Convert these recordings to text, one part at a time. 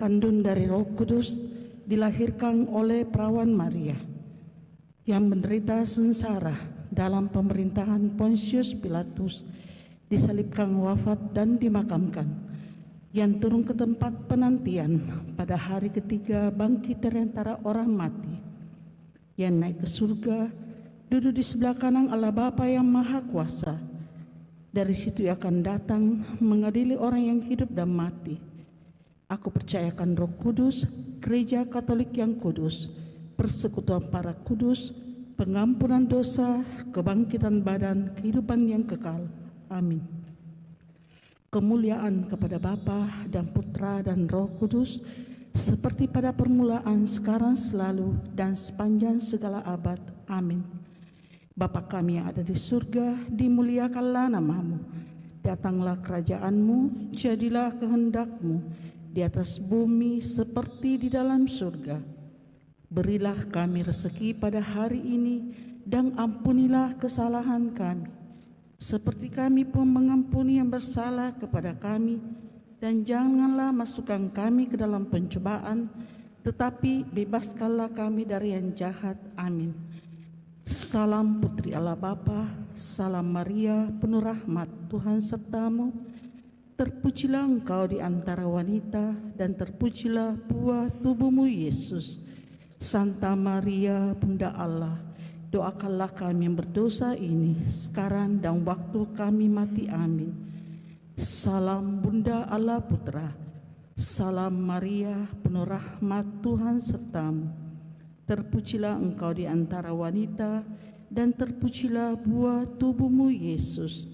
kandung dari Roh Kudus, dilahirkan oleh perawan Maria, yang menderita sengsara dalam pemerintahan Pontius Pilatus, disalibkan, wafat, dan dimakamkan, yang turun ke tempat penantian, pada hari ketiga bangkit dari antara orang mati, yang naik ke surga, duduk di sebelah kanan Allah Bapa yang Maha Kuasa. Dari situ ia akan datang mengadili orang yang hidup dan mati. Aku percayakan Roh Kudus, Gereja Katolik yang kudus, persekutuan para kudus, pengampunan dosa, kebangkitan badan, kehidupan yang kekal. Amin. Kemuliaan kepada Bapa dan Putra dan Roh Kudus, seperti pada permulaan, sekarang, selalu, dan sepanjang segala abad. Amin. Bapa kami yang ada di surga, dimuliakanlah nama-Mu. Datanglah kerajaan-Mu, jadilah kehendak-Mu di atas bumi seperti di dalam surga. Berilah kami rezeki pada hari ini, dan ampunilah kesalahan kami, seperti kami pun mengampuni yang bersalah kepada kami. Dan janganlah masukkan kami ke dalam pencobaan, tetapi bebaskanlah kami dari yang jahat. Amin. Salam Putri Allah Bapa, salam Maria, penuh rahmat, Tuhan sertamu. Terpujilah engkau di antara wanita, dan terpujilah buah tubuhmu Yesus. Santa Maria, Bunda Allah, doakanlah kami yang berdosa ini, sekarang dan waktu kami mati. Amin. Salam Bunda Allah Putra, salam Maria, penuh rahmat, Tuhan sertamu. Terpujilah engkau di antara wanita, dan terpujilah buah tubuhmu Yesus.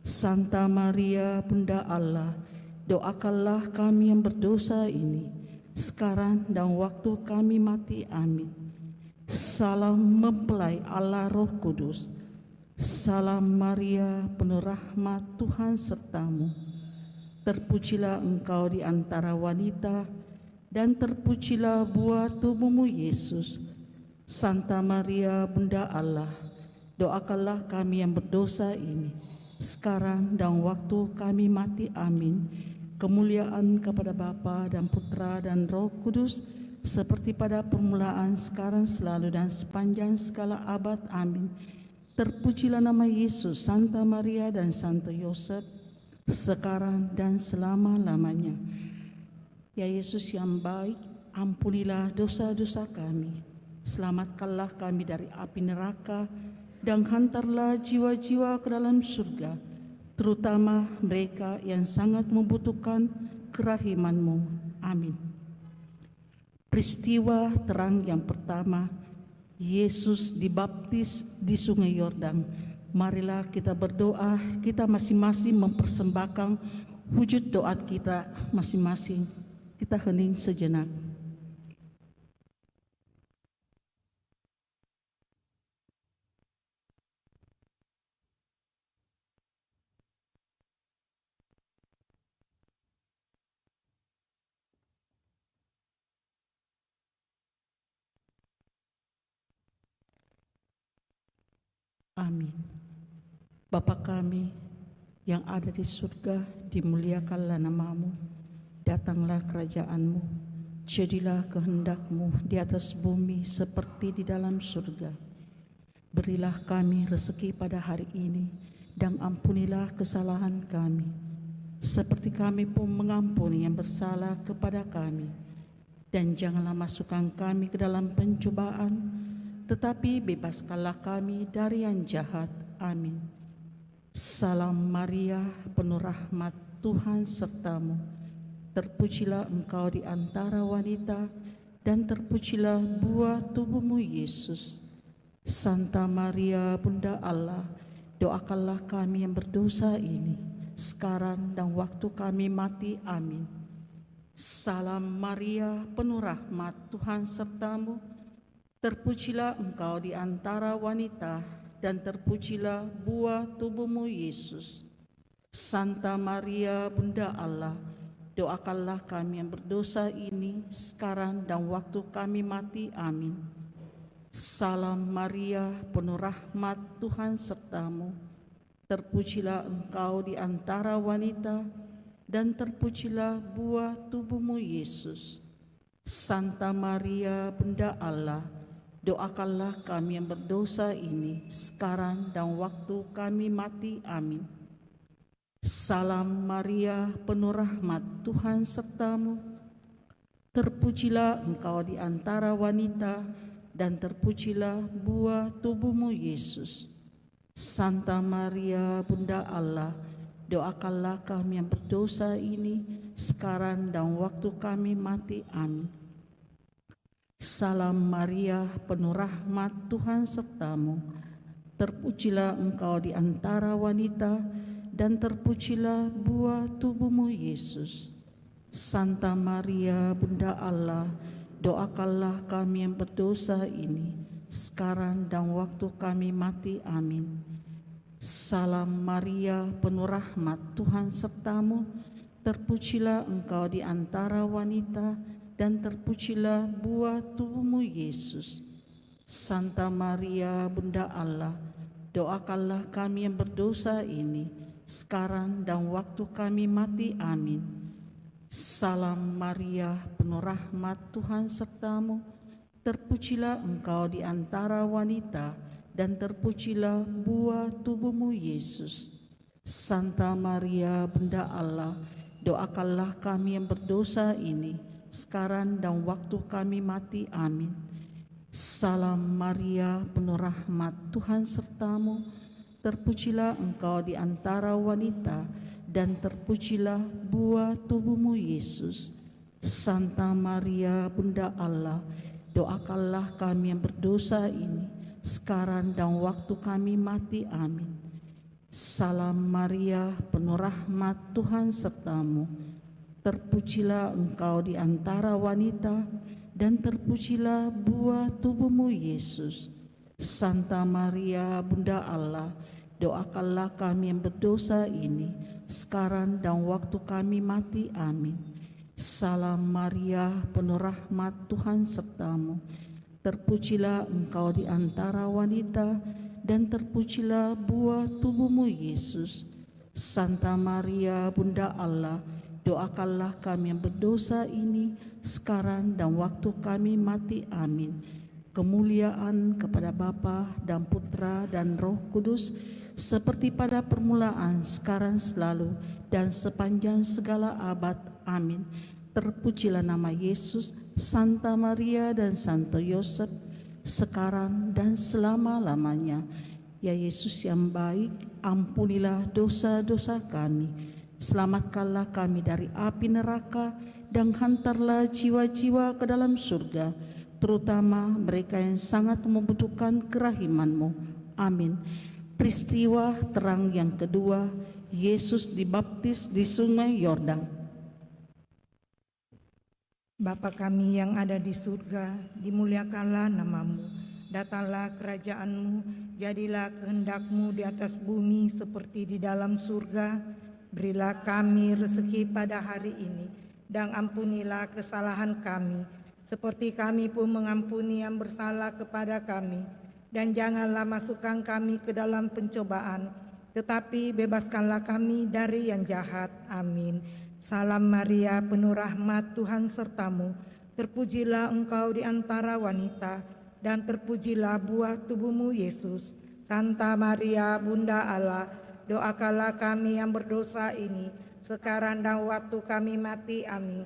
Santa Maria, Bunda Allah, doakanlah kami yang berdosa ini, sekarang dan waktu kami mati. Amin. Salam mempelai Allah Roh Kudus, salam Maria, penuh rahmat, Tuhan sertamu. Terpujilah engkau di antara wanita, dan terpujilah buah tubuhmu Yesus. Santa Maria, Bunda Allah, doakanlah kami yang berdosa ini, sekarang dan waktu kami mati. Amin. Kemuliaan kepada Bapa dan Putra dan Roh Kudus, seperti pada permulaan, sekarang, selalu, dan sepanjang segala abad. Amin. Terpujilah nama Yesus, Santa Maria, dan Santo Yosef, sekarang dan selama-lamanya. Ya Yesus yang baik, ampunilah dosa-dosa kami, selamatkanlah kami dari api neraka, dan hantarlah jiwa-jiwa ke dalam surga, terutama mereka yang sangat membutuhkan kerahiman-Mu. Amin. Peristiwa terang yang pertama, Yesus dibaptis di Sungai Yordan. Marilah kita berdoa, kita masing-masing mempersembahkan wujud doa kita masing-masing. Kita hening sejenak. Amin. Bapa kami yang ada di surga, dimuliakanlah nama-Mu. Datanglah kerajaan-Mu, jadilah kehendak-Mu di atas bumi seperti di dalam surga. Berilah kami rezeki pada hari ini, dan ampunilah kesalahan kami, seperti kami pun mengampuni yang bersalah kepada kami. Dan janganlah masukkan kami ke dalam pencobaan, tetapi bebaskanlah kami dari yang jahat. Amin. Salam Maria, penuh rahmat, Tuhan sertamu. Terpujilah engkau di antara wanita, dan terpujilah buah tubuhmu Yesus. Santa Maria, Bunda Allah, doakanlah kami yang berdosa ini, sekarang dan waktu kami mati. Amin. Salam Maria, penuh rahmat, Tuhan sertamu. Terpujilah engkau di antara wanita, dan terpujilah buah tubuhmu Yesus. Santa Maria, Bunda Allah, doakanlah kami yang berdosa ini, sekarang dan waktu kami mati. Amin. Salam Maria, penuh rahmat, Tuhan sertamu. Terpujilah engkau di antara wanita, dan terpujilah buah tubuhmu Yesus. Santa Maria, Bunda Allah, doakanlah kami yang berdosa ini, sekarang dan waktu kami mati. Amin. Salam Maria, penuh rahmat, Tuhan sertamu. Terpujilah engkau di antara wanita, dan terpujilah buah tubuhmu Yesus. Santa Maria, Bunda Allah, doakanlah kami yang berdosa ini, sekarang dan waktu kami mati. Amin. Salam Maria, penuh rahmat, Tuhan sertamu. Terpujilah engkau di antara wanita, dan terpujilah buah tubuhmu Yesus. Santa Maria, Bunda Allah, doakanlah kami yang berdosa ini, sekarang dan waktu kami mati. Amin. Salam Maria, penuh rahmat, Tuhan sertamu. Terpujilah engkau di antara wanita, dan terpujilah buah tubuhmu Yesus. Santa Maria, Bunda Allah, doakanlah kami yang berdosa ini, sekarang dan waktu kami mati. Amin. Salam Maria, penuh rahmat, Tuhan sertamu. Terpujilah engkau di antara wanita, dan terpujilah buah tubuhmu Yesus. Santa Maria, Bunda Allah, doakanlah kami yang berdosa ini, sekarang dan waktu kami mati. Amin. Salam Maria, penuh rahmat, Tuhan sertamu. Terpujilah engkau di antara wanita, dan terpujilah buah tubuhmu Yesus. Santa Maria, Bunda Allah, doakanlah kami yang berdosa ini, sekarang dan waktu kami mati. Amin. Salam Maria, penuh rahmat, Tuhan sertamu. Terpujilah engkau di antara wanita, dan terpujilah buah tubuhmu Yesus. Santa Maria, Bunda Allah, doakanlah kami yang berdosa ini, sekarang dan waktu kami mati. Amin. Salam Maria, penuh rahmat, Tuhan sertamu. Terpujilah engkau di antara wanita, dan terpujilah buah tubuhmu Yesus. Santa Maria, Bunda Allah, doakanlah kami yang berdosa ini, sekarang dan waktu kami mati. Amin. Kemuliaan kepada Bapa dan Putra dan Roh Kudus, seperti pada permulaan, sekarang, selalu, dan sepanjang segala abad. Amin. Terpujilah nama Yesus, Santa Maria dan Santo Yosef, sekarang dan selama-lamanya. Ya Yesus yang baik, ampunilah dosa-dosa kami, selamatkanlah kami dari api neraka, dan hantarlah jiwa-jiwa ke dalam surga, terutama mereka yang sangat membutuhkan kerahiman-Mu. Amin. Peristiwa terang yang kedua, Yesus dibaptis di Sungai Yordan. Bapa kami yang ada di surga, dimuliakanlah nama-Mu. Datanglah kerajaan-Mu, jadilah kehendak-Mu di atas bumi seperti di dalam surga. Berilah kami rezeki pada hari ini, dan ampunilah kesalahan kami, seperti kami pun mengampuni yang bersalah kepada kami. Dan janganlah masukkan kami ke dalam pencobaan, tetapi bebaskanlah kami dari yang jahat. Amin. Salam Maria, penuh rahmat, Tuhan sertamu. Terpujilah engkau di antara wanita, dan terpujilah buah tubuhmu Yesus. Santa Maria, Bunda Allah, doakanlah kami yang berdosa ini, sekarang dan waktu kami mati. Amin.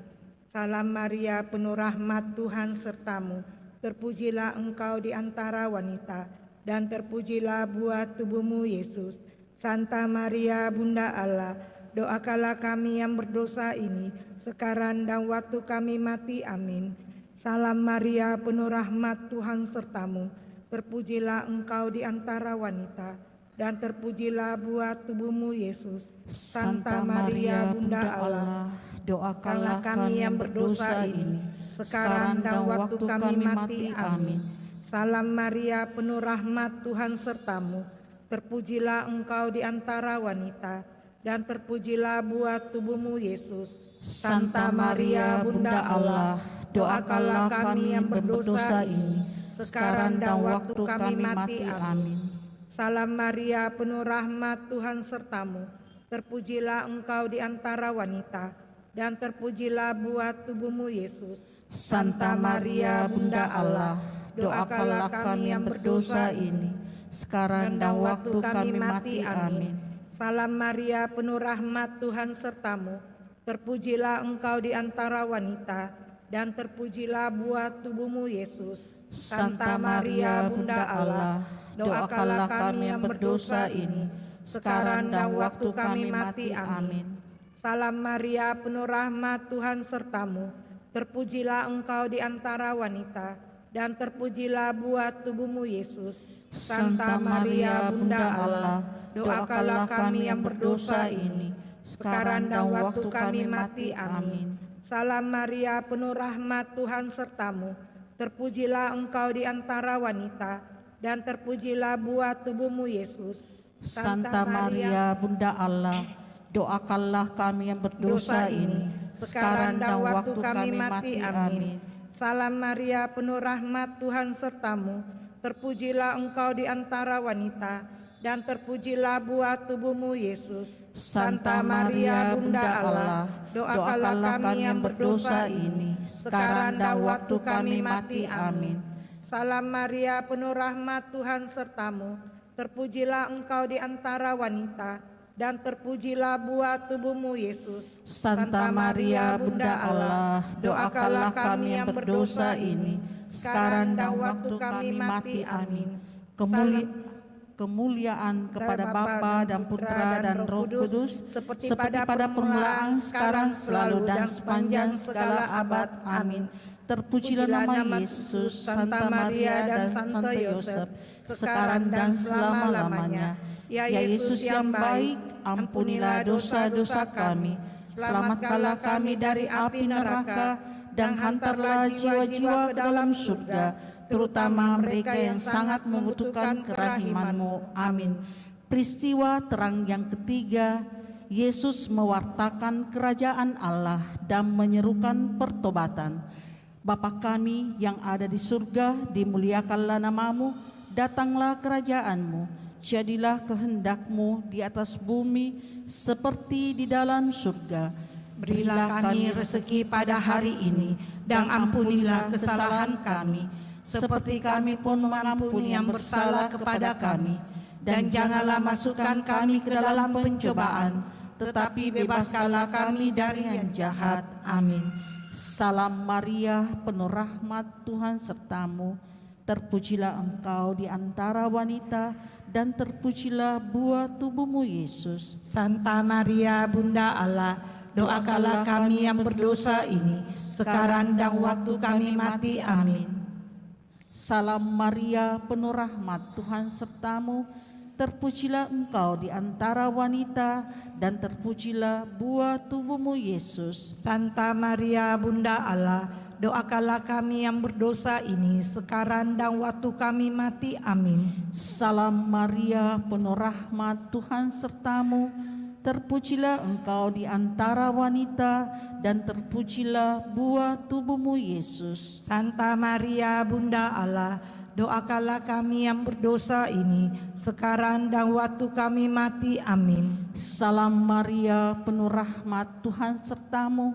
Salam Maria, penuh rahmat, Tuhan sertamu. Terpujilah engkau di antara wanita, dan terpujilah buah tubuhmu Yesus. Santa Maria, Bunda Allah, doakanlah kami yang berdosa ini, sekarang dan waktu kami mati. Amin. Salam Maria, penuh rahmat, Tuhan sertamu. Terpujilah engkau di antara wanita, dan terpujilah buah tubuhmu Yesus. Santa Maria, Bunda Allah, doakanlah kami yang berdosa ini, sekarang dan waktu kami mati. Amin. Salam Maria, penuh rahmat, Tuhan sertamu. Terpujilah engkau di antara wanita, dan terpujilah buah tubuhmu Yesus. Santa Maria, Bunda Allah, doakanlah kami yang berdosa ini, sekarang dan waktu kami mati. Amin. Salam Maria, penuh rahmat, Tuhan sertamu. Terpujilah engkau di antara wanita, dan terpujilah buah tubuhmu Yesus. Santa Maria, Bunda Allah, doakanlah kami yang berdosa ini, sekarang dan waktu kami mati. Amin. Salam Maria, penuh rahmat, Tuhan sertamu. Terpujilah engkau di antara wanita, dan terpujilah buah tubuhmu Yesus. Santa Maria, Bunda Allah, doakanlah kami yang berdosa ini, sekarang dan waktu kami mati. Amin. Salam Maria, penuh rahmat, Tuhan sertamu. Terpujilah engkau di antara wanita, dan terpujilah buah tubuhmu Yesus. Santa Maria, Bunda Allah, doakanlah kami yang berdosa ini, sekarang dan waktu kami mati. Amin. Salam Maria, penuh rahmat, Tuhan sertamu. Terpujilah engkau di antara wanita, dan terpujilah buah tubuhmu Yesus. Santa Maria, Bunda Allah, doakanlah kami yang berdosa ini, sekarang dan waktu kami mati. Amin. Salam Maria, penuh rahmat, Tuhan sertamu. Terpujilah engkau di antara wanita, dan terpujilah buah tubuhmu Yesus. Santa Maria, Bunda Allah, doakanlah kami yang berdosa ini, sekarang dan waktu kami mati. Amin. Salam Maria, penuh rahmat, Tuhan sertamu. Terpujilah engkau di antara wanita, dan terpujilah buah tubuhmu Yesus. Santa Maria, Bunda Allah, doakanlah kami yang berdosa ini, sekarang dan waktu kami mati. Amin. Kemuliaan kepada Bapa dan Putra dan Roh Kudus, seperti pada permulaan, sekarang, selalu, dan sepanjang segala abad. Amin. Terpujilah nama Yesus, Santa Maria dan Santo Yosef, sekarang dan selama-lamanya. Ya Yesus yang baik, ampunilah dosa-dosa kami, selamatkanlah kami dari api neraka, dan hantarlah jiwa-jiwa ke dalam surga, terutama mereka yang sangat membutuhkan kerahiman-Mu. Amin. Peristiwa terang yang ketiga, Yesus mewartakan kerajaan Allah dan menyerukan pertobatan. Bapa kami yang ada di surga, dimuliakanlah nama-Mu, datanglah kerajaan-Mu, jadilah kehendak-Mu di atas bumi seperti di dalam surga. Berilah kami rezeki pada hari ini, dan ampunilah kesalahan kami, seperti kami pun mengampuni yang bersalah kepada kami. Dan janganlah masukkan kami ke dalam pencobaan, tetapi bebaskanlah kami dari yang jahat. Amin. Salam Maria, penuh rahmat, Tuhan sertamu. Terpujilah engkau di antara wanita, dan terpujilah buah tubuhmu Yesus. Santa Maria, Bunda Allah, doakanlah kami yang berdosa ini, sekarang dan waktu kami mati. Amin. Salam Maria, penuh rahmat, Tuhan sertamu. Terpujilah engkau di antara wanita, dan terpujilah buah tubuhmu Yesus. Santa Maria, Bunda Allah, doakanlah kami yang berdosa ini, sekarang dan waktu kami mati. Amin. Salam Maria, penuh rahmat, Tuhan sertamu. Terpujilah engkau di antara wanita, dan terpujilah buah tubuhmu Yesus. Santa Maria, Bunda Allah, doakanlah kami yang berdosa ini, sekarang dan waktu kami mati. Amin. Salam Maria, penuh rahmat, Tuhan sertamu.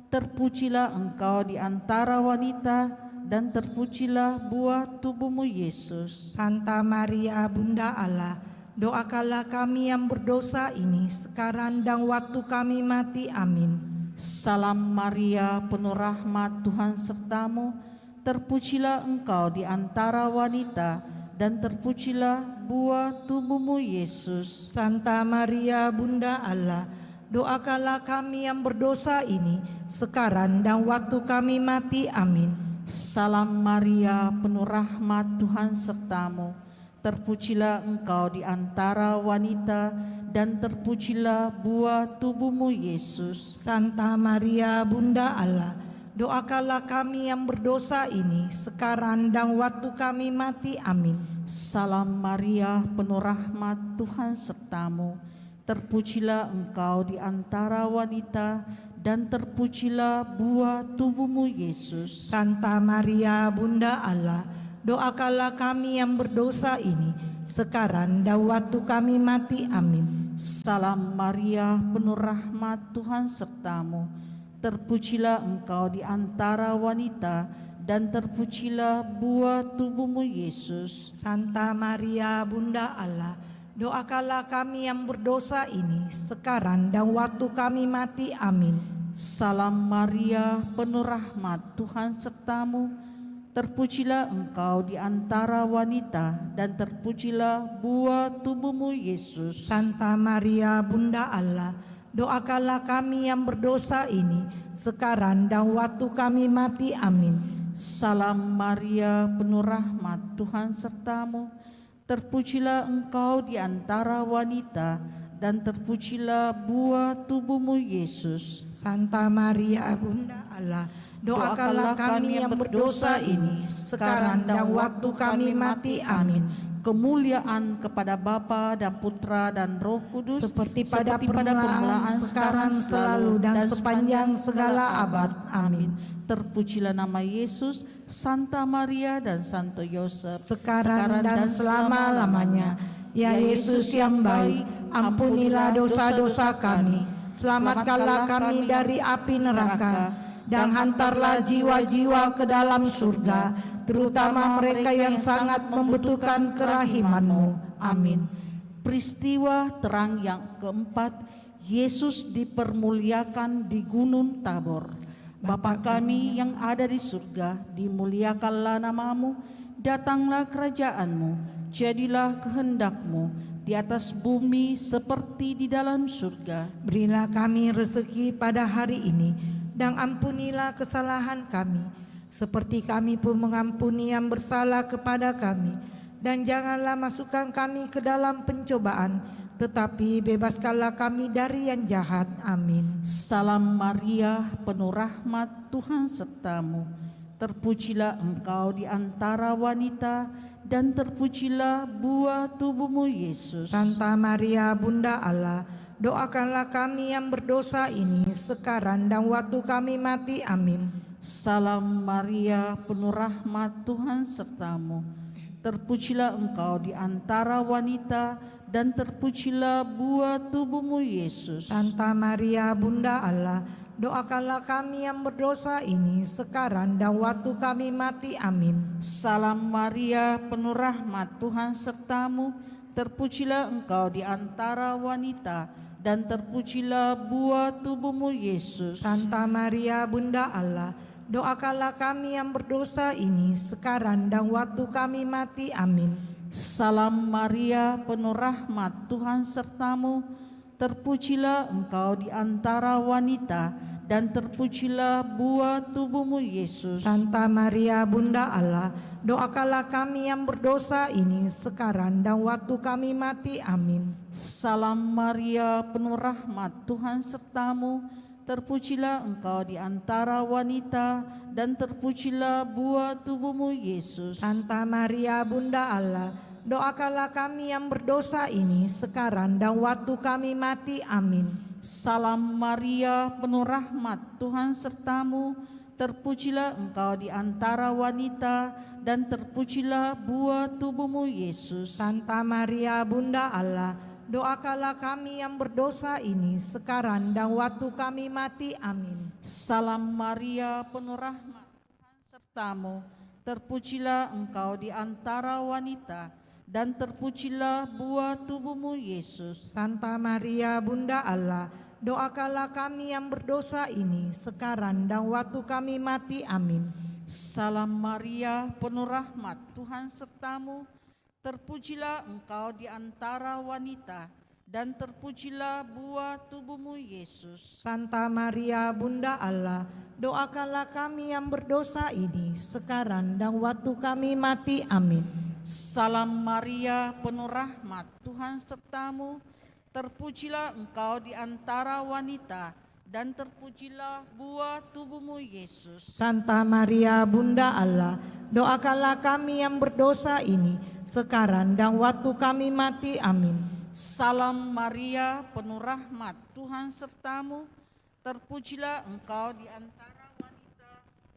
Terpujilah engkau di antara wanita, dan terpujilah buah tubuhmu Yesus. Santa Maria, Bunda Allah, doakanlah kami yang berdosa ini, sekarang dan waktu kami mati. Amin. Salam Maria, penuh rahmat, Tuhan sertamu. Terpujilah engkau di antara wanita, dan terpujilah buah tubuhmu Yesus. Santa Maria, Bunda Allah, doakanlah kami yang berdosa ini, sekarang dan waktu kami mati. Amin. Salam Maria, penuh rahmat, Tuhan sertamu. Terpujilah engkau di antara wanita, dan terpujilah buah tubuhmu Yesus. Santa Maria, Bunda Allah, doakanlah kami yang berdosa ini, sekarang dan waktu kami mati. Amin. Salam Maria, penuh rahmat, Tuhan sertamu. Terpujilah engkau di antara wanita, dan terpujilah buah tubuhmu Yesus. Santa Maria, Bunda Allah, doakanlah kami yang berdosa ini, sekarang dan waktu kami mati. Amin. Salam Maria, penuh rahmat, Tuhan sertamu. Terpujilah engkau di antara wanita, dan terpujilah buah tubuhmu Yesus. Santa Maria, Bunda Allah, doakanlah kami yang berdosa ini, sekarang dan waktu kami mati. Amin. Salam Maria, penuh rahmat, Tuhan sertamu. Terpujilah engkau di antara wanita, dan terpujilah buah tubuhmu Yesus. Santa Maria, Bunda Allah, doakanlah kami yang berdosa ini, sekarang dan waktu kami mati. Amin. Salam Maria, penuh rahmat, Tuhan sertamu. Terpujilah engkau di antara wanita, dan terpujilah buah tubuhmu Yesus. Santa Maria, Bunda Allah, doakanlah kami yang berdosa ini, sekarang dan waktu kami mati. Amin. Kemuliaan kepada Bapa dan Putra dan Roh Kudus, seperti pada permulaan, sekarang, selalu, dan sepanjang segala abad. Amin. Terpujilah nama Yesus, Santa Maria dan Santo Yosef, sekarang dan selama-lamanya. Ya Yesus yang baik, ampunilah dosa-dosa kami, selamatkanlah kami dari api neraka, dan hantarlah jiwa-jiwa ke dalam surga, terutama mereka yang sangat membutuhkan kerahiman-Mu. Amin. Peristiwa terang yang keempat, Yesus dipermuliakan di Gunung Tabor. Bapa kami yang ada di surga, dimuliakanlah nama-Mu, datanglah kerajaan-Mu, jadilah kehendak-Mu di atas bumi seperti di dalam surga. Berilah kami rezeki pada hari ini, dan ampunilah kesalahan kami, seperti kami pun mengampuni yang bersalah kepada kami. Dan janganlah masukkan kami ke dalam pencobaan, tetapi bebaskanlah kami dari yang jahat. Amin. Salam Maria, penuh rahmat, Tuhan sertamu. Terpujilah engkau di antara wanita, dan terpujilah buah tubuhmu Yesus. Santa Maria, Bunda Allah, doakanlah kami yang berdosa ini, sekarang dan waktu kami mati. Amin. Salam Maria, penuh rahmat, Tuhan sertamu. Terpujilah engkau di antara wanita, dan terpujilah buah tubuhmu Yesus. Santa Maria, Bunda Allah, doakanlah kami yang berdosa ini, sekarang dan waktu kami mati. Amin. Salam Maria, penuh rahmat, Tuhan sertamu. Terpujilah engkau di antara wanita, dan terpujilah buah tubuhmu Yesus. Santa Maria, Bunda Allah, doakanlah kami yang berdosa ini, sekarang dan waktu kami mati. Amin. Salam Maria, penuh rahmat, Tuhan sertamu. Terpujilah engkau di antara wanita, dan terpujilah buah tubuhmu Yesus. Santa Maria, Bunda Allah, doakanlah kami yang berdosa ini, sekarang dan waktu kami mati. Amin. Salam Maria, penuh rahmat, Tuhan sertamu. Terpujilah engkau di antara wanita, dan terpujilah buah tubuhmu Yesus. Santa Maria, Bunda Allah, doakanlah kami yang berdosa ini, sekarang dan waktu kami mati. Amin. Salam Maria, penuh rahmat, Tuhan sertamu. Terpujilah engkau di antara wanita, dan terpujilah buah tubuhmu Yesus. Santa Maria, Bunda Allah, doakanlah kami yang berdosa ini, sekarang dan waktu kami mati. Amin. Salam Maria, penuh rahmat, Tuhan sertamu. Terpujilah engkau di antara wanita, dan terpujilah buah tubuhmu Yesus. Santa Maria, Bunda Allah, doakanlah kami yang berdosa ini, sekarang dan waktu kami mati. Amin. Salam Maria, penuh rahmat, Tuhan sertamu. Terpujilah engkau di antara wanita, dan terpujilah buah tubuhmu Yesus. Santa Maria, Bunda Allah, doakanlah kami yang berdosa ini, sekarang dan waktu kami mati. Amin. Salam Maria, penuh rahmat, Tuhan sertamu. Terpujilah engkau di antara wanita, dan terpujilah buah tubuhmu Yesus. Santa Maria, Bunda Allah, doakanlah kami yang berdosa ini, sekarang dan waktu kami mati. Amin. Salam Maria, penuh rahmat, Tuhan sertamu. Terpujilah engkau di antara wanita,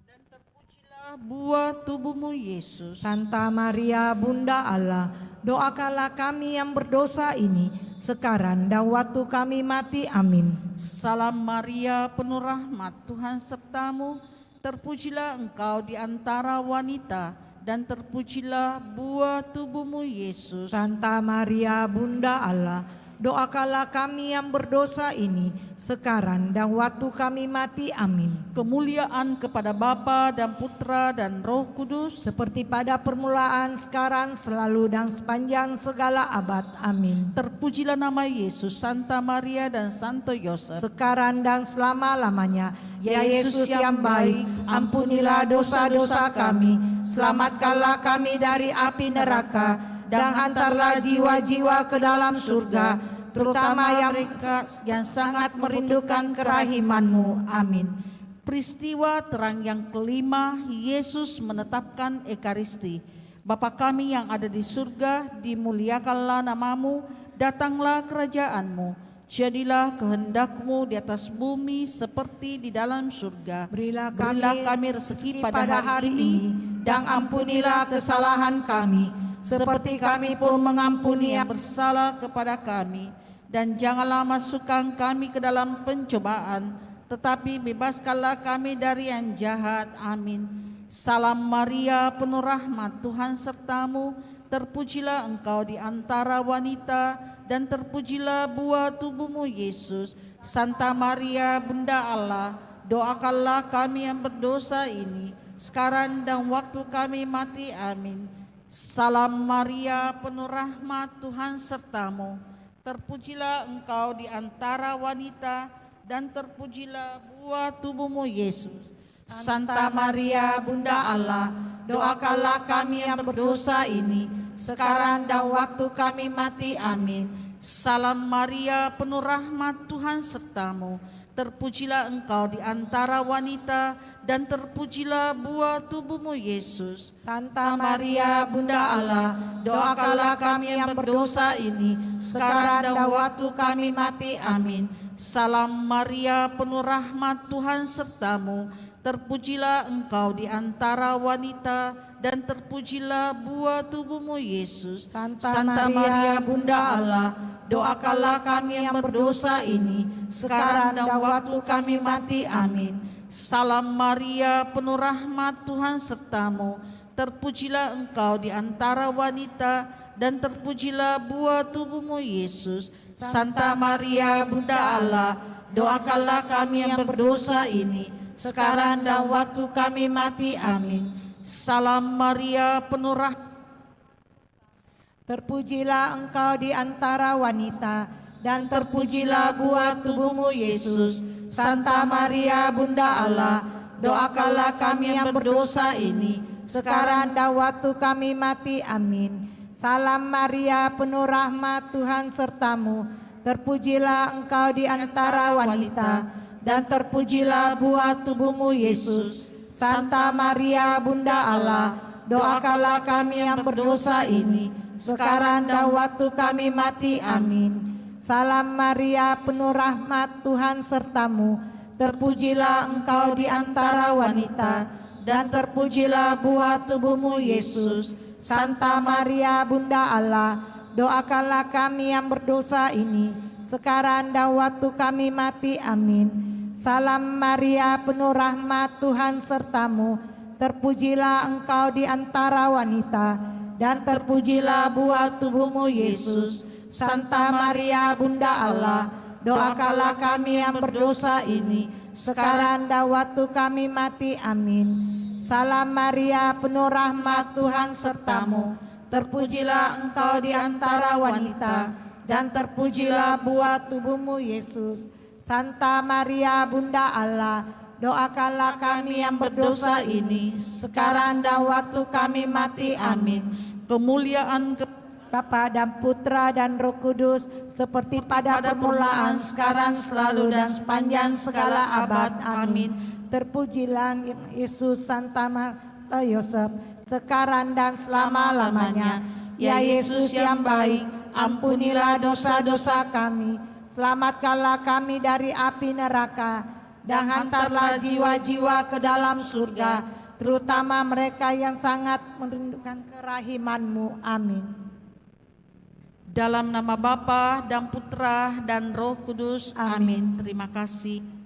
dan terpujilah buah tubuhmu Yesus. Santa Maria, Bunda Allah, doakanlah kami yang berdosa ini, sekarang dan waktu kami mati. Amin. Salam Maria, penuh rahmat, Tuhan sertamu. Terpujilah engkau di antara wanita, dan terpujilah buah tubuhmu, Yesus. Santa Maria, Bunda Allah, doakanlah kami yang berdosa ini, sekarang dan waktu kami mati. Amin. Kemuliaan kepada Bapa dan Putra dan Roh Kudus, Seperti pada permulaan, sekarang, selalu, dan sepanjang segala abad. Amin. terpujilah nama Yesus, Santa Maria dan Santo Yosef. Sekarang dan selama-lamanya. Ya Yesus yang baik, ampunilah dosa-dosa kami, selamatkanlah kami dari api neraka, dan hantarlah jiwa-jiwa ke dalam surga, terutama yang mereka yang sangat merindukan kerahiman-Mu. Amin. Peristiwa terang yang kelima, Yesus menetapkan Ekaristi. Bapa kami yang ada di surga, dimuliakanlah namamu, datanglah kerajaan-Mu. Jadilah kehendak-Mu di atas bumi seperti di dalam surga. Berilah kami rezeki pada hari ini, dan ampunilah kesalahan kami, seperti kami pun mengampuni yang bersalah kepada kami. Dan janganlah masukkan kami ke dalam pencobaan, tetapi bebaskanlah kami dari yang jahat. Amin. Salam Maria, penuh rahmat, Tuhan sertamu. Terpujilah engkau di antara wanita, dan terpujilah buah tubuhmu, Yesus. Santa Maria, Bunda Allah, doakanlah kami yang berdosa ini, sekarang dan waktu kami mati. Amin. Salam Maria, penuh rahmat, Tuhan sertamu. Terpujilah engkau di antara wanita, dan terpujilah buah tubuhmu, Yesus. Santa Maria, Bunda Allah, doakanlah kami yang berdosa ini, sekarang dan waktu kami mati. Amin. Salam Maria, penuh rahmat, Tuhan sertamu. Terpujilah engkau di antara wanita, dan terpujilah buah tubuhmu, Yesus. Santa Maria, Bunda Allah, doakanlah kami yang berdosa ini, sekarang dan waktu kami mati. Amin. Salam Maria, penuh rahmat, Tuhan sertamu. Terpujilah engkau di antara wanita, dan terpujilah buah tubuhmu, Yesus. Santa Maria, Bunda Allah, doakanlah kami yang berdosa ini, sekarang dan waktu kami mati. Amin. Salam Maria, penuh rahmat, Tuhan sertamu. Terpujilah engkau di antara wanita, dan terpujilah buah tubuhmu, Yesus. Santa Maria, Bunda Allah, doakanlah kami yang berdosa ini, sekarang dan waktu kami mati. Amin. Salam Maria, penuh rahmat. Terpujilah engkau di antara wanita, dan terpujilah buah tubuhmu, Yesus. Santa Maria, Bunda Allah, doakanlah kami yang berdosa ini, sekarang dan waktu kami mati. Amin. Salam Maria, penuh rahmat, Tuhan sertamu. Terpujilah engkau di antara wanita, dan terpujilah buah tubuhmu, Yesus. Santa Maria, Bunda Allah, doakanlah kami yang berdosa ini, sekarang dan waktu kami mati. Amin. Salam Maria, penuh rahmat, Tuhan sertamu. Terpujilah engkau di antara wanita, dan terpujilah buah tubuhmu, Yesus. Santa Maria, Bunda Allah, doakanlah kami yang berdosa ini, sekarang dan waktu kami mati. Amin. Salam Maria, penuh rahmat, Tuhan sertamu. Terpujilah engkau di antara wanita, dan terpujilah buah tubuhmu, Yesus. Santa Maria, Bunda Allah, doakanlah kami yang berdosa ini, sekarang dan waktu kami mati. Amin. Salam Maria, penuh rahmat, Tuhan sertamu. Terpujilah engkau di antara wanita, dan terpujilah buah tubuhmu, Yesus. Santa Maria, Bunda Allah, doakanlah kami yang berdosa ini, sekarang dan waktu kami mati. Amin. Kemuliaan Bapa dan Putra dan Roh Kudus, seperti pada permulaan, sekarang, selalu, dan sepanjang segala abad. Amin. Terpujilah Yesus, Santa Maria Yosef, sekarang dan selama-lamanya. Ya Yesus yang baik, ampunilah dosa-dosa kami, selamatkanlah kami dari api neraka, dan hantarlah jiwa-jiwa ke dalam surga, terutama mereka yang sangat merindukan kerahiman-Mu. Amin. Dalam nama Bapa dan Putra dan Roh Kudus. Amin. Terima kasih.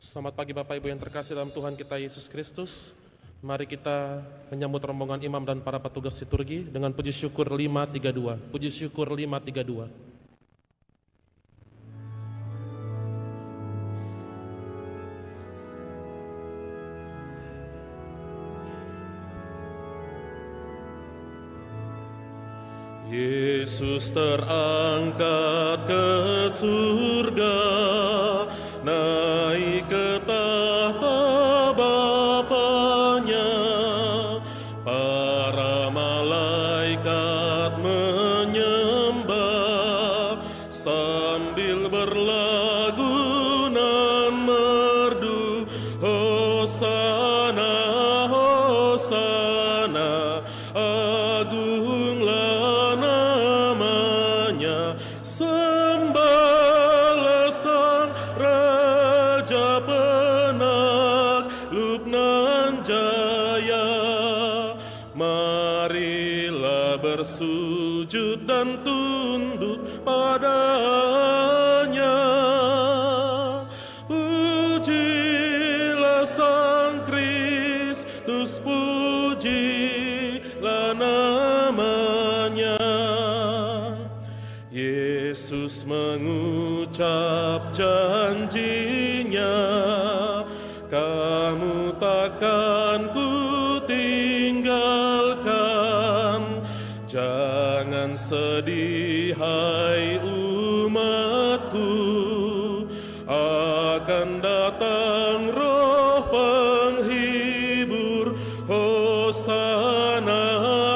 Selamat pagi Bapak Ibu yang terkasih dalam Tuhan kita Yesus Kristus. Mari kita menyambut rombongan imam dan para petugas liturgi dengan puji syukur 532. Puji syukur 532. Yesus terangkat ke surga, naik ke tahta Bapanya. Para malaikat menyembah sambil berlagu nan merdu, Hosana, Hosana, agunglah namanya. Sembahlah Sang Raja Penakluk nan jaya. Marilah bersujud dan tunduk padanya. Pujilah Sang Kristus, pujilah namanya. Yesus mengucap janjinya, kamu takkan ku tinggalkan. Jangan sedih hai umatku, akan datang Roh Penghibur. Hosana,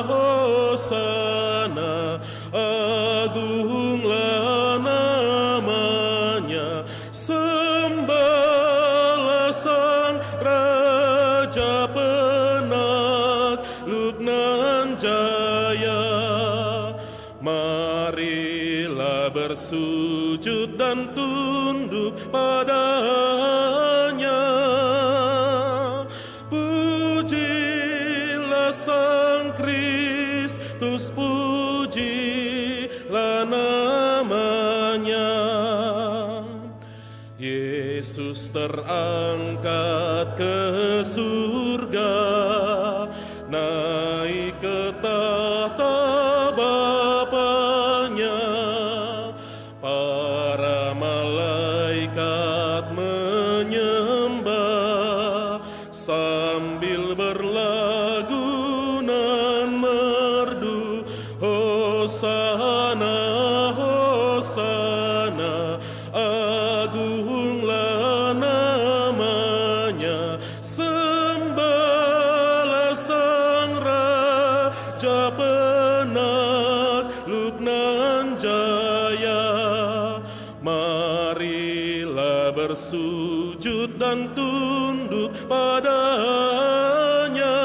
Hosana, agunglah namanya. Sembahlah Sang Raja Penakluk nan jaya. Marilah bersujud dan tunduk padanya. Pujilah Sang Kristus, pujilah namanya. Yesus terangkat ke surga, naik ke tahta Bapanya. Para malaikat menyembah sambil berlagu nan merdu, Hosana, Hosana, agunglah namanya. Sembahlah Sang Raja Penakluk nan jaya. Marilah bersujud dan tunduk padanya.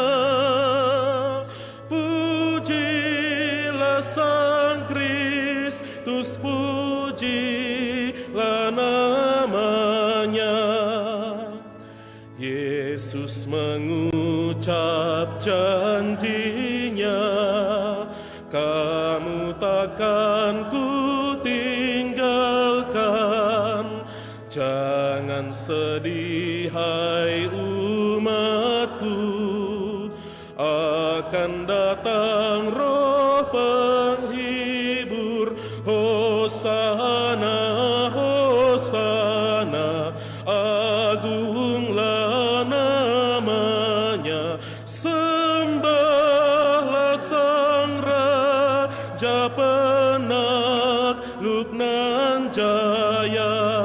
Pujilah Sang Kristus, pujilah namanya. Yesus mengucap janjinya, kamu takkan ku tinggalkan. Jangan sedih hai umatku, akan datang Roh Penghibur. Hosana, Hosana, agunglah namanya. Sembahlah Sang Raja Penakluk nan jaya.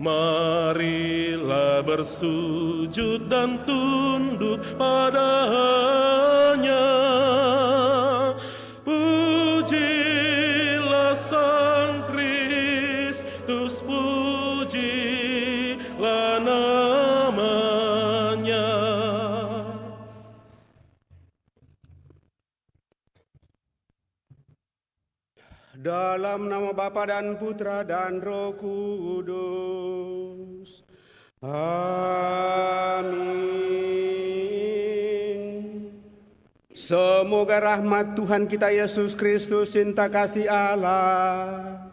Marilah bersujud dan tunduk padanya. Pujilah Sang Kristus, pujilah namanya. Dalam nama Bapa dan Putra dan Roh Kudus. Amin. Semoga rahmat Tuhan kita Yesus Kristus, cinta kasih Allah,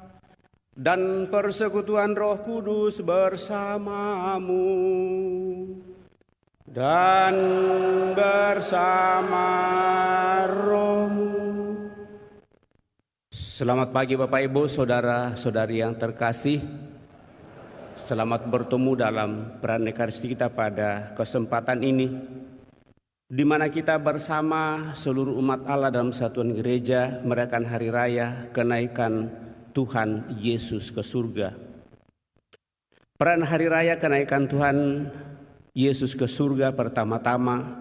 dan persekutuan Roh Kudus bersamamu dan bersama rohmu. Selamat pagi Bapak Ibu, saudara-saudari yang terkasih. Selamat bertemu dalam peran Ekaristi kita pada kesempatan ini, di mana kita bersama seluruh umat Allah dalam satuan gereja merayakan hari raya kenaikan Tuhan Yesus ke surga. Peran hari raya kenaikan Tuhan Yesus ke surga pertama-tama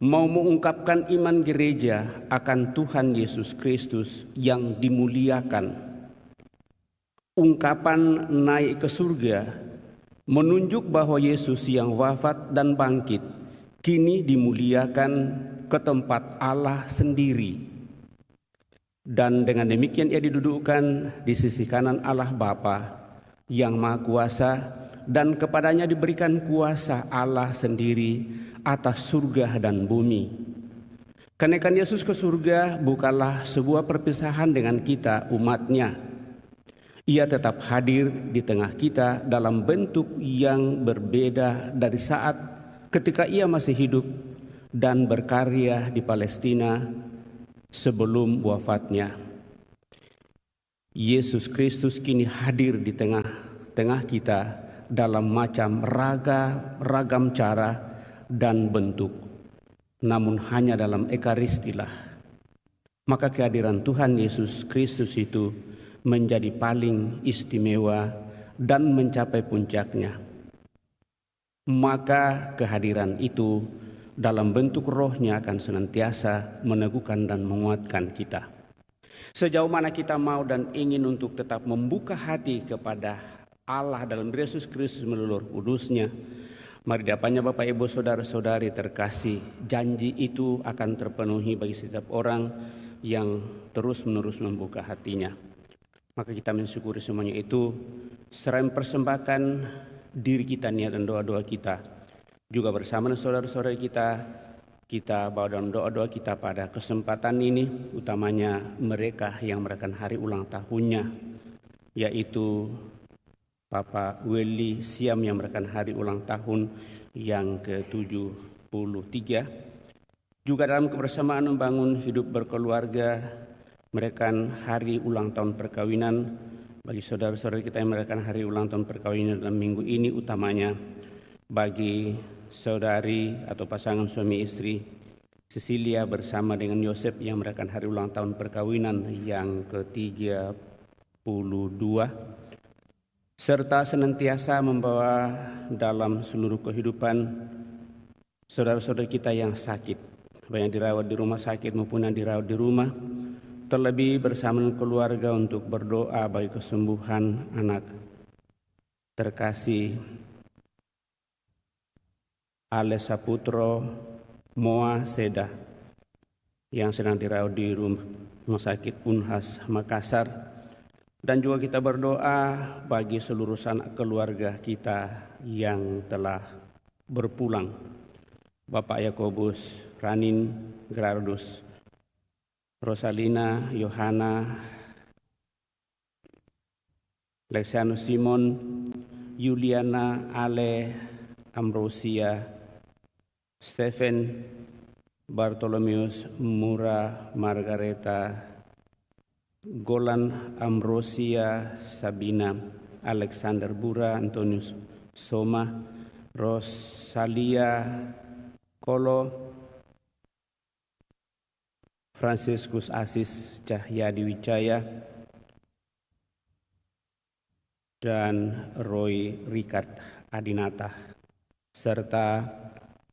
mau mengungkapkan iman gereja akan Tuhan Yesus Kristus yang dimuliakan. Ungkapan naik ke surga menunjuk bahwa Yesus yang wafat dan bangkit kini dimuliakan ke tempat Allah sendiri. Dan dengan demikian ia didudukkan di sisi kanan Allah Bapa yang Maha Kuasa, dan kepadanya diberikan kuasa Allah sendiri atas surga dan bumi. Kenaikan Yesus ke surga bukanlah sebuah perpisahan dengan kita umatnya. Ia tetap hadir di tengah kita dalam bentuk yang berbeda dari saat ketika ia masih hidup dan berkarya di Palestina sebelum wafatnya. Yesus Kristus kini hadir di tengah-tengah kita dalam macam ragam cara dan bentuk, namun hanya dalam Ekaristilah. Maka kehadiran Tuhan Yesus Kristus itu menjadi paling istimewa dan mencapai puncaknya. Maka kehadiran itu dalam bentuk rohnya akan senantiasa meneguhkan dan menguatkan kita. Sejauh mana kita mau dan ingin untuk tetap membuka hati kepada Allah dalam Yesus Kristus melalui Roh Kudusnya, mari diapanya Bapak Ibu saudara-saudari terkasih, janji itu akan terpenuhi bagi setiap orang yang terus-menerus membuka hatinya. Maka kita mensyukuri semuanya itu, seraya mempersembahkan diri kita, niat dan doa-doa kita juga bersama dengan saudara-saudara kita bawa dalam doa-doa kita pada kesempatan ini, utamanya mereka yang merayakan hari ulang tahunnya, yaitu Bapak Willy Siam yang merayakan hari ulang tahun yang ke-73. Juga dalam kebersamaan membangun hidup berkeluarga, merayakan hari ulang tahun perkawinan bagi saudara-saudara kita yang merayakan hari ulang tahun perkawinan dalam minggu ini, utamanya bagi saudari atau pasangan suami istri Cecilia bersama dengan Yosef yang merayakan hari ulang tahun perkawinan yang ke-32, serta senantiasa membawa dalam seluruh kehidupan saudara-saudara kita yang sakit, baik yang dirawat di rumah sakit maupun yang dirawat di rumah, terlebih bersama dengan keluarga untuk berdoa bagi kesembuhan anak terkasih Ale Saputro Moa Seda yang sedang dirawat di rumah sakit Unhas Makassar. Dan juga kita berdoa bagi seluruh sanak keluarga kita yang telah berpulang, Bapak Yakobus, Ranin, Gerardus, Rosalina, Yohana, Lexianus Simon, Yuliana, Ale, Ambrosia, Stephen, Bartolomeus, Mura, Margareta, Golan, Ambrosia, Sabina, Alexander Bura, Antonius Soma, Rosalia, Kolo, Franciscus Asis Cahyadi Wijaya, dan Roy Ricard Adinata, serta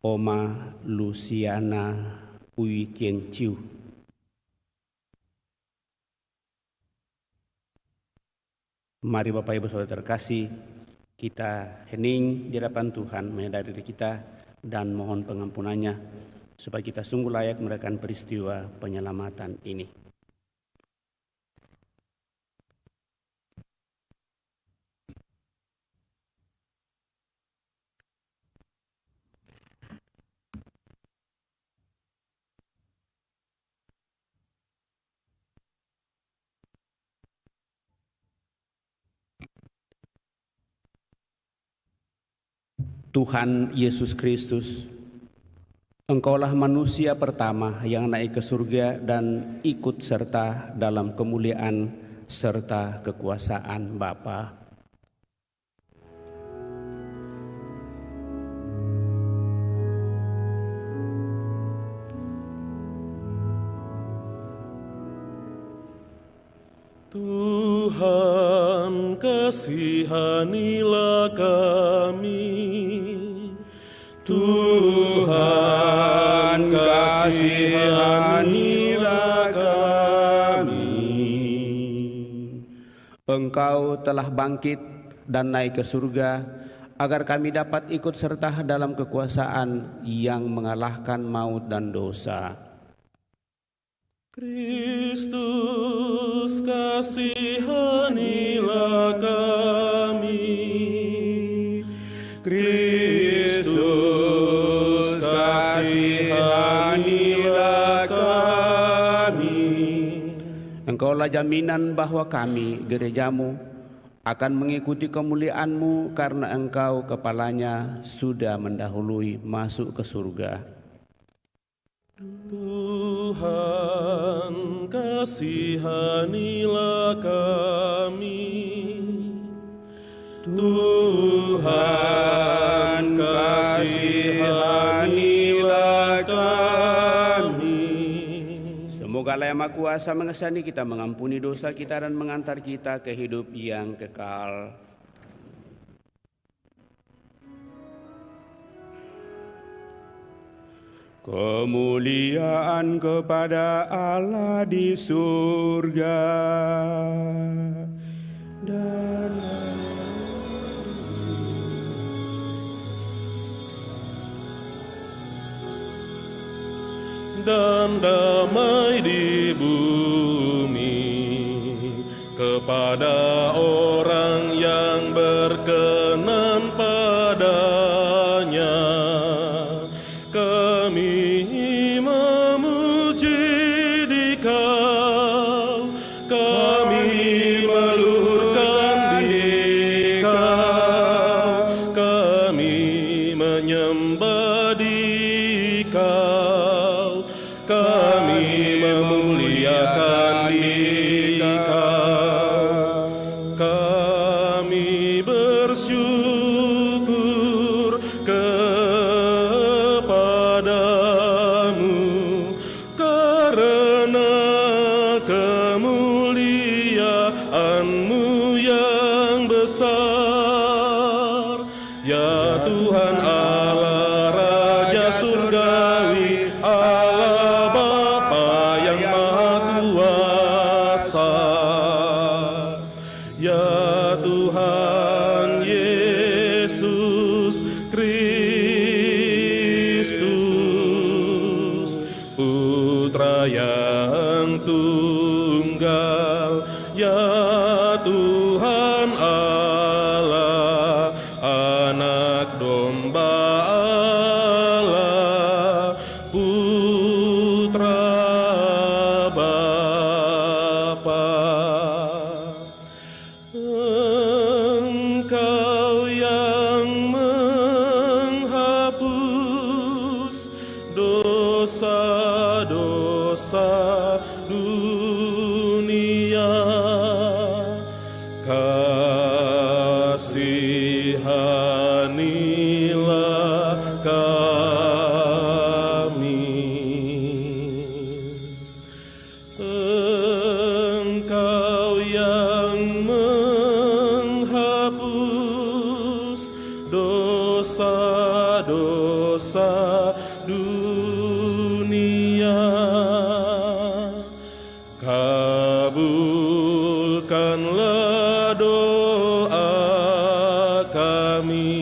Oma Luciana Uikenciu. Mari Bapak Ibu Saudara terkasih, kita hening di hadapan Tuhan, menyadari diri kita dan mohon pengampunannya supaya kita sungguh layak merayakan peristiwa penyelamatan ini. Tuhan Yesus Kristus, Engkaulah manusia pertama yang naik ke surga dan ikut serta dalam kemuliaan serta kekuasaan Bapa. Tuhan, kasihanilah kami. Tuhan, kasihanilah kami. Engkau telah bangkit dan naik ke surga, agar kami dapat ikut serta dalam kekuasaan yang mengalahkan maut dan dosa. Kristus, kasihanilah kami. Kristus, kasihanilah kami. Engkaulah jaminan bahwa kami, gerejamu, akan mengikuti kemuliaan-Mu karena Engkau kepalanya sudah mendahului masuk ke surga. Tuhan, kasihanilah kami. Tuhan, kasihanilah kami. Semoga Allah Yang Maha Kuasa mengesani kita, mengampuni dosa kita, dan mengantar kita ke hidup yang kekal. Kemuliaan kepada Allah di surga dan damai di bumi kepada orang yang berkenan padanya. Kami memuji Dikau, kami melurkan Dikau, kami menyembah Dikau, kami memuliakan Dikau, kami bersyukur kepadamu karena kemuliaan-Mu yang besar. Ya Tuhan Allah Raja Surgawi, Allah Bapa yang Maha Kuasa. Ya Tuhan Yesus Kristus, Putra yang tunggal. Ya Tuhan Allah, Anak Domba Allah, Putra Bapa. Engkau yang menghapus dosa-dosa dunia, kasihanilah kami. Engkau yang menghapus dosa-dosa dunia, kabulkanlah doa kami.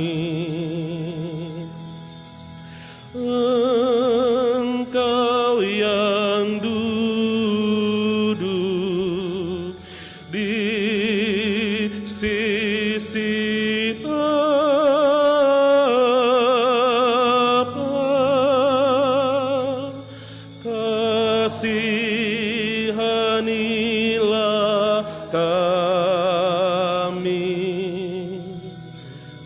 Engkau yang duduk di sisi Bapa, kasihanilah kami.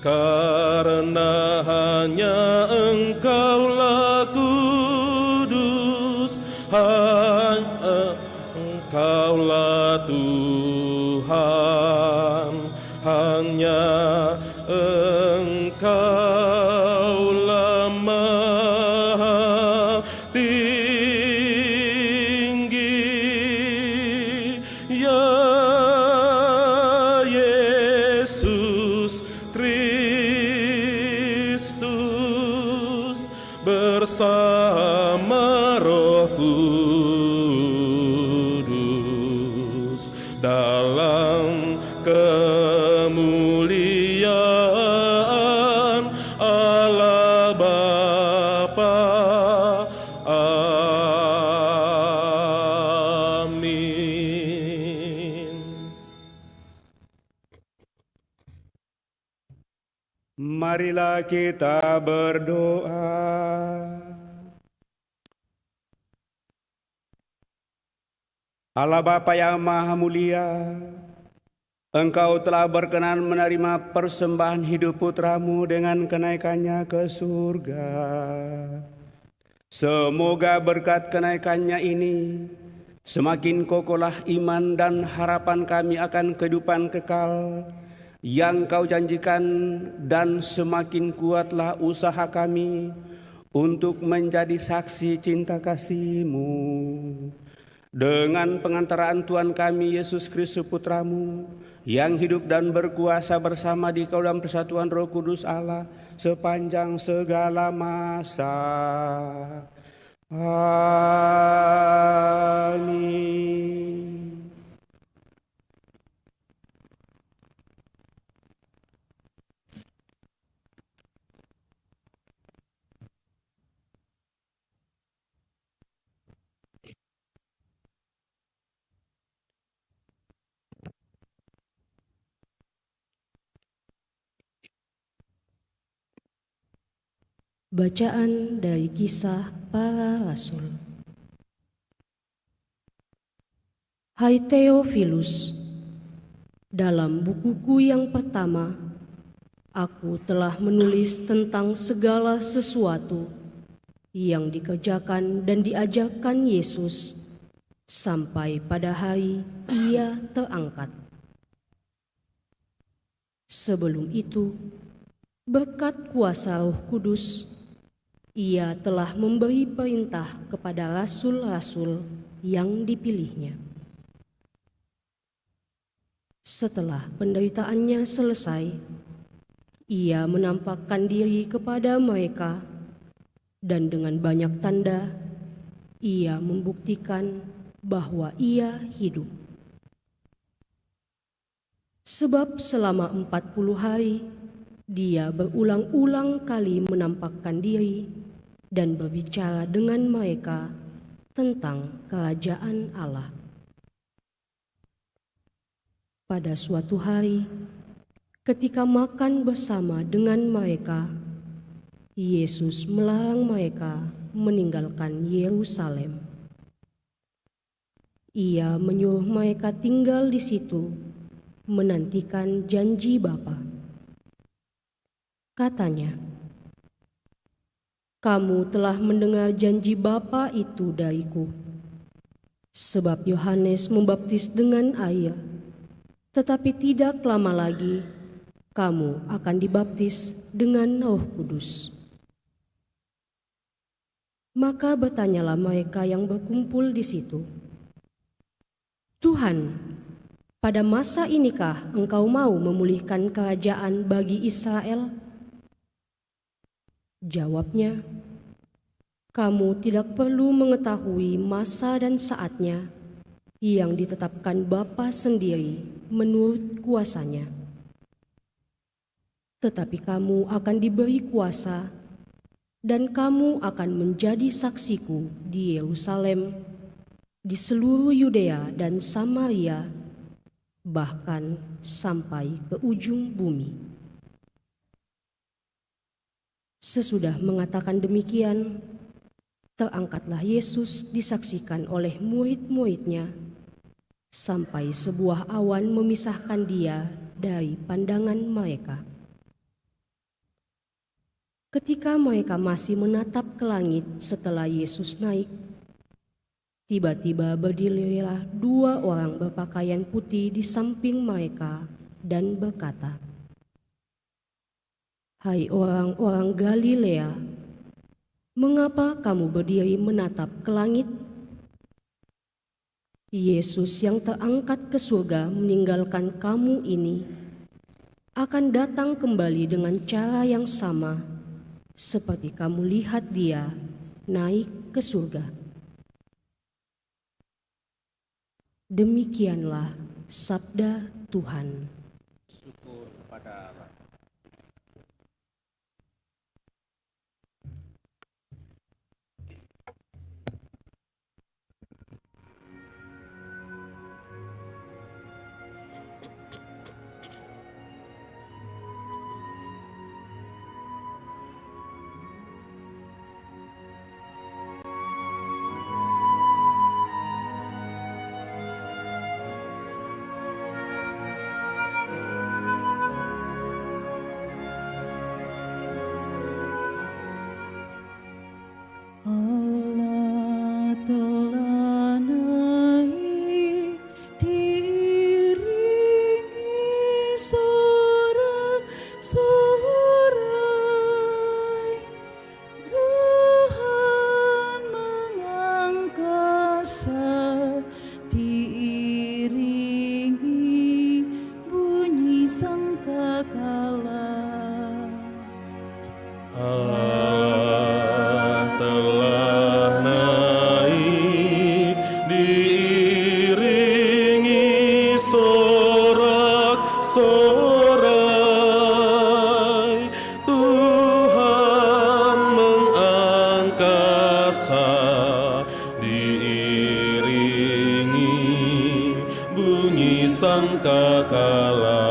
karena hanya Engkaulah kudus, hanya Engkaulah Tuhan, hanya Engkaulah Maha Tinggi, ya Yesus Kristus, bersama Roh Kudus dalam kemuliaan Allah Bapa. Amin. Marilah kita berdoa. Allah Bapa yang Maha Mulia, Engkau telah berkenan menerima persembahan hidup putra-Mu dengan kenaikannya ke surga. Semoga berkat kenaikannya ini semakin kokohlah iman dan harapan kami akan kehidupan kekal yang Kau janjikan, dan semakin kuatlah usaha kami untuk menjadi saksi cinta kasih-Mu. Dengan pengantaraan Tuhan kami Yesus Kristus Putra-Mu, yang hidup dan berkuasa bersama di Kau dalam persatuan Roh Kudus Allah sepanjang segala masa. Amin. Bacaan dari Kisah Para Rasul. Hai Theophilus, dalam bukuku yang pertama, aku telah menulis tentang segala sesuatu yang dikerjakan dan diajarkan Yesus sampai pada hari Ia terangkat. Sebelum itu, berkat kuasa Roh Kudus, Ia telah memberi perintah kepada rasul-rasul yang dipilihnya. Setelah penderitaannya selesai, Ia menampakkan diri kepada mereka, dan dengan banyak tanda, Ia membuktikan bahwa Ia hidup. Sebab selama 40 hari, Dia berulang-ulang kali menampakkan diri dan berbicara dengan mereka tentang kerajaan Allah. Pada suatu hari, ketika makan bersama dengan mereka, Yesus melarang mereka meninggalkan Yerusalem. Ia menyuruh mereka tinggal di situ, menantikan janji Bapa. Katanya, "Kamu telah mendengar janji Bapa itu dariku. Sebab Yohanes membaptis dengan air, tetapi tidak lama lagi kamu akan dibaptis dengan Roh Kudus." Maka bertanyalah mereka yang berkumpul di situ, "Tuhan, pada masa inikah Engkau mau memulihkan kerajaan bagi Israel?" Jawabnya, "Kamu tidak perlu mengetahui masa dan saatnya yang ditetapkan Bapa sendiri menurut kuasanya. Tetapi kamu akan diberi kuasa, dan kamu akan menjadi saksiku di Yerusalem, di seluruh Yudea dan Samaria, bahkan sampai ke ujung bumi." Sesudah mengatakan demikian, terangkatlah Yesus disaksikan oleh murid-muridnya, sampai sebuah awan memisahkan Dia dari pandangan mereka. Ketika mereka masih menatap ke langit setelah Yesus naik, tiba-tiba berdirilah 2 orang berpakaian putih di samping mereka dan berkata, "Hai orang-orang Galilea, mengapa kamu berdiri menatap ke langit? Yesus yang terangkat ke surga meninggalkan kamu ini akan datang kembali dengan cara yang sama seperti kamu lihat dia naik ke surga." Demikianlah sabda Tuhan. Syukur kepada Allah. Allah telah naik diiringi sorak-sorai, Tuhan mengangkasa diiringi bunyi sangkakala. Allah telah naik diiringi sorak-sorai, Tuhan mengangkasa diiringi bunyi sangkakala.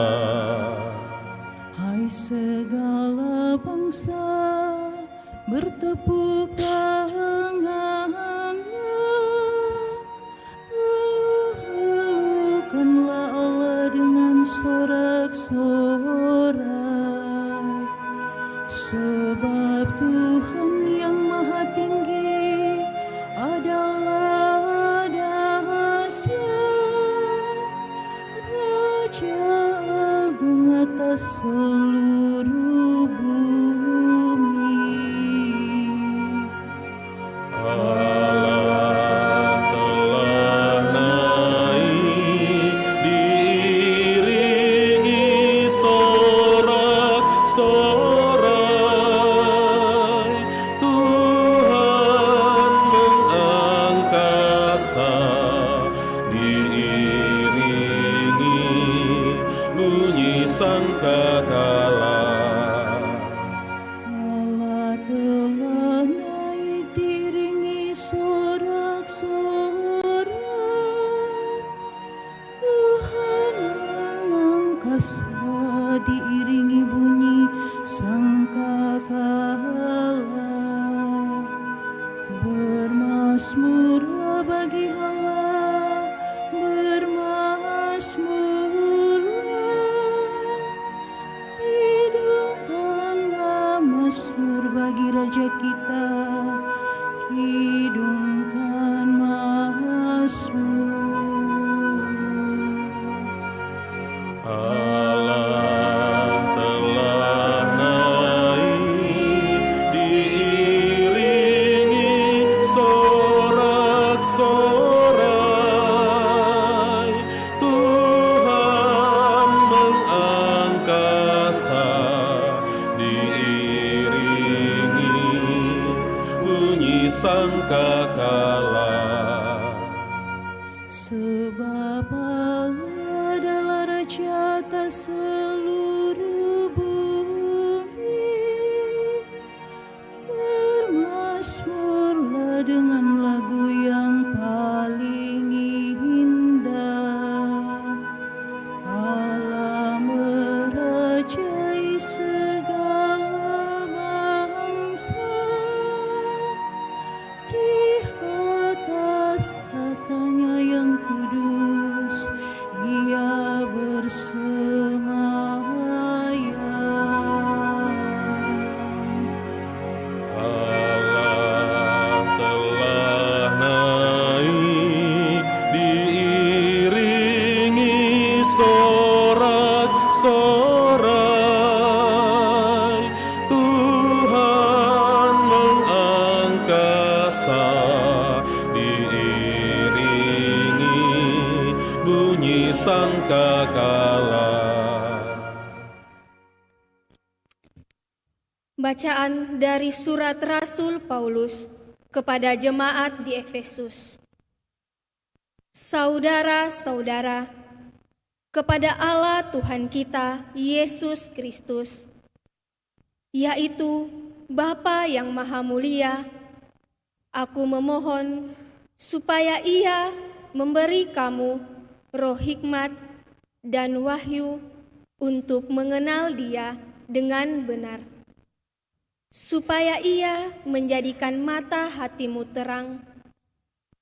Hai segala bangsa, bertepuk tanganlah, eluh-eluhkanlah Allah dengan sorak-sorai, sebab Tuhan yang maha tinggi adalah dahsyat, Raja agung atas seluruh bumi. Allah telah naik diiringi sorak-sorai, Tuhan mengangkasa diiringi bunyi sangkakala. Allah telah naik diiringi sorak-sorai, Tuhan mengangkasa diiringi bunyi sangkakala. Bermasmurlah bagi Allah, bermasmurlah, hidupkanlah mazmur bagi Raja kita, hidupkan mazmur. Allah telah naik diiringi sorak-sorai, Tuhan mengangkasa diiringi bunyi sangkakala. Sebab Allah adalah Raja atas seluruh bumi. Bermasmurlah dengan lagu yang paling indah. Allah merajai segala bangsa, di atas tatanya yang kudus Ia bersemayam. sangkakala. Bacaan dari surat Rasul Paulus kepada jemaat di Efesus. Saudara-saudara, kepada Allah Tuhan kita Yesus Kristus, yaitu Bapa yang Maha Mulia, aku memohon supaya Ia memberi kamu roh hikmat dan wahyu untuk mengenal Dia dengan benar, supaya Ia menjadikan mata hatimu terang,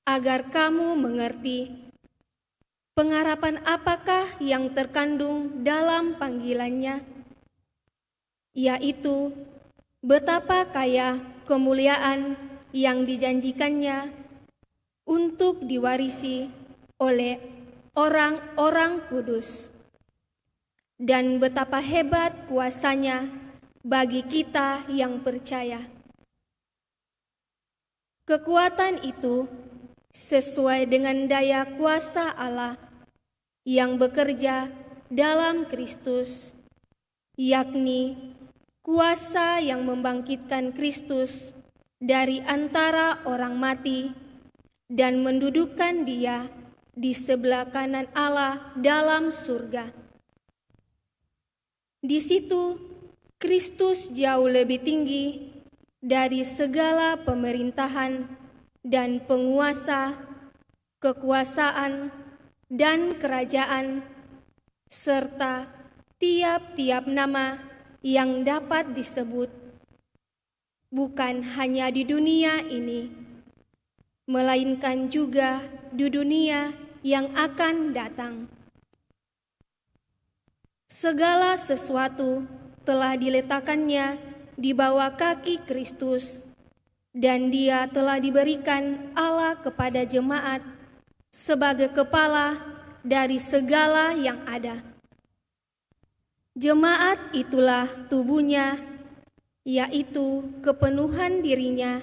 agar kamu mengerti pengharapan apakah yang terkandung dalam panggilannya, yaitu betapa kaya kemuliaan yang dijanjikannya untuk diwarisi oleh orang-orang kudus, dan betapa hebat kuasanya bagi kita yang percaya. Kekuatan itu sesuai dengan daya kuasa Allah yang bekerja dalam Kristus, yakni kuasa yang membangkitkan Kristus dari antara orang mati dan mendudukkan Dia di sebelah kanan Allah dalam surga. Di situ Kristus jauh lebih tinggi dari segala pemerintahan dan penguasa, kekuasaan, dan kerajaan, serta tiap-tiap nama yang dapat disebut, bukan hanya di dunia ini, melainkan juga di dunia yang akan datang. Segala sesuatu telah diletakkannya di bawah kaki Kristus, dan Dia telah diberikan Allah kepada jemaat sebagai kepala dari segala yang ada. Jemaat itulah tubuhnya, yaitu kepenuhan dirinya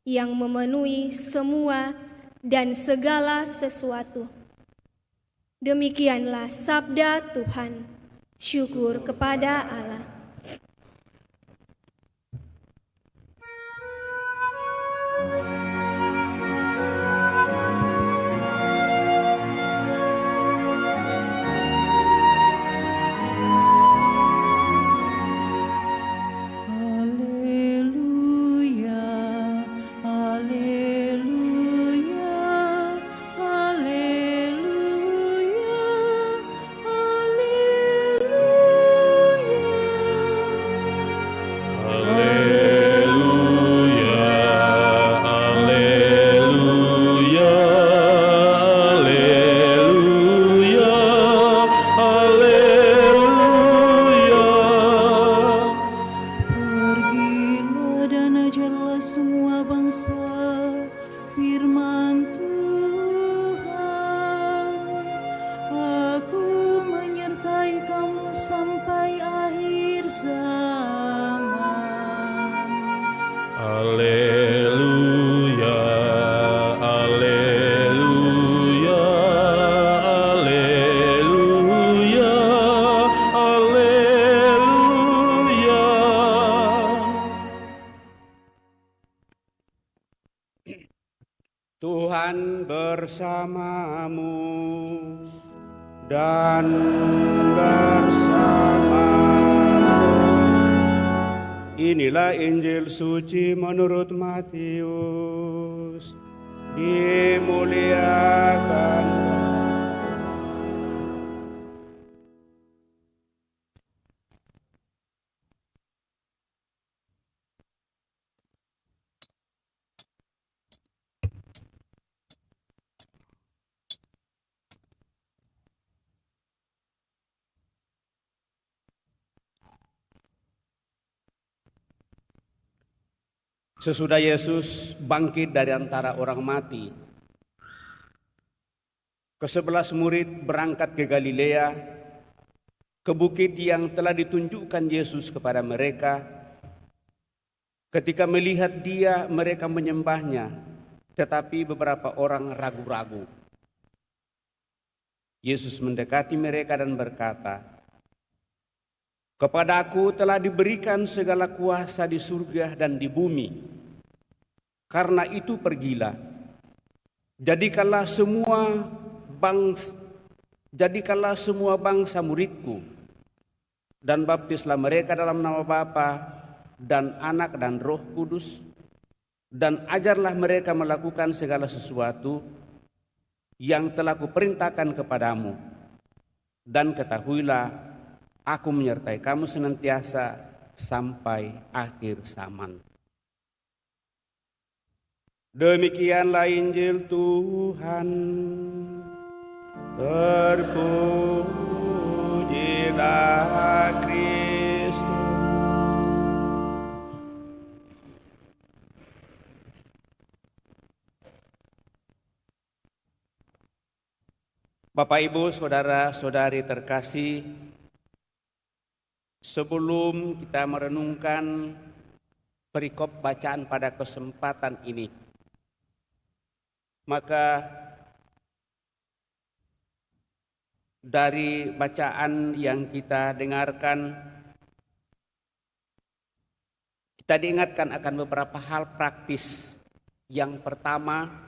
yang memenuhi semua dan segala sesuatu. Demikianlah sabda Tuhan. Syukur kepada Allah. Tuhan bersamamu dan bersama. Inilah Injil suci menurut Matius. Dimuliakan sesudah Yesus bangkit dari antara orang mati, ke-11 murid berangkat ke Galilea, ke bukit yang telah ditunjukkan Yesus kepada mereka. Ketika melihat Dia, mereka menyembahnya, tetapi beberapa orang ragu-ragu. Yesus mendekati mereka dan berkata, "Kepadaku telah diberikan segala kuasa di surga dan di bumi. Karena itu pergilah, jadikanlah semua bangsa muridku, dan baptislah mereka dalam nama Bapa dan Anak dan Roh Kudus, dan ajarlah mereka melakukan segala sesuatu yang telah kuperintahkan kepadamu. Dan ketahuilah, aku menyertai kamu senantiasa sampai akhir zaman." Demikianlah Injil Tuhan. Terpujilah Kristus. Bapak, Ibu, saudara-saudari terkasih, sebelum kita merenungkan perikop bacaan pada kesempatan ini, maka dari bacaan yang kita dengarkan, kita diingatkan akan beberapa hal praktis. Yang pertama,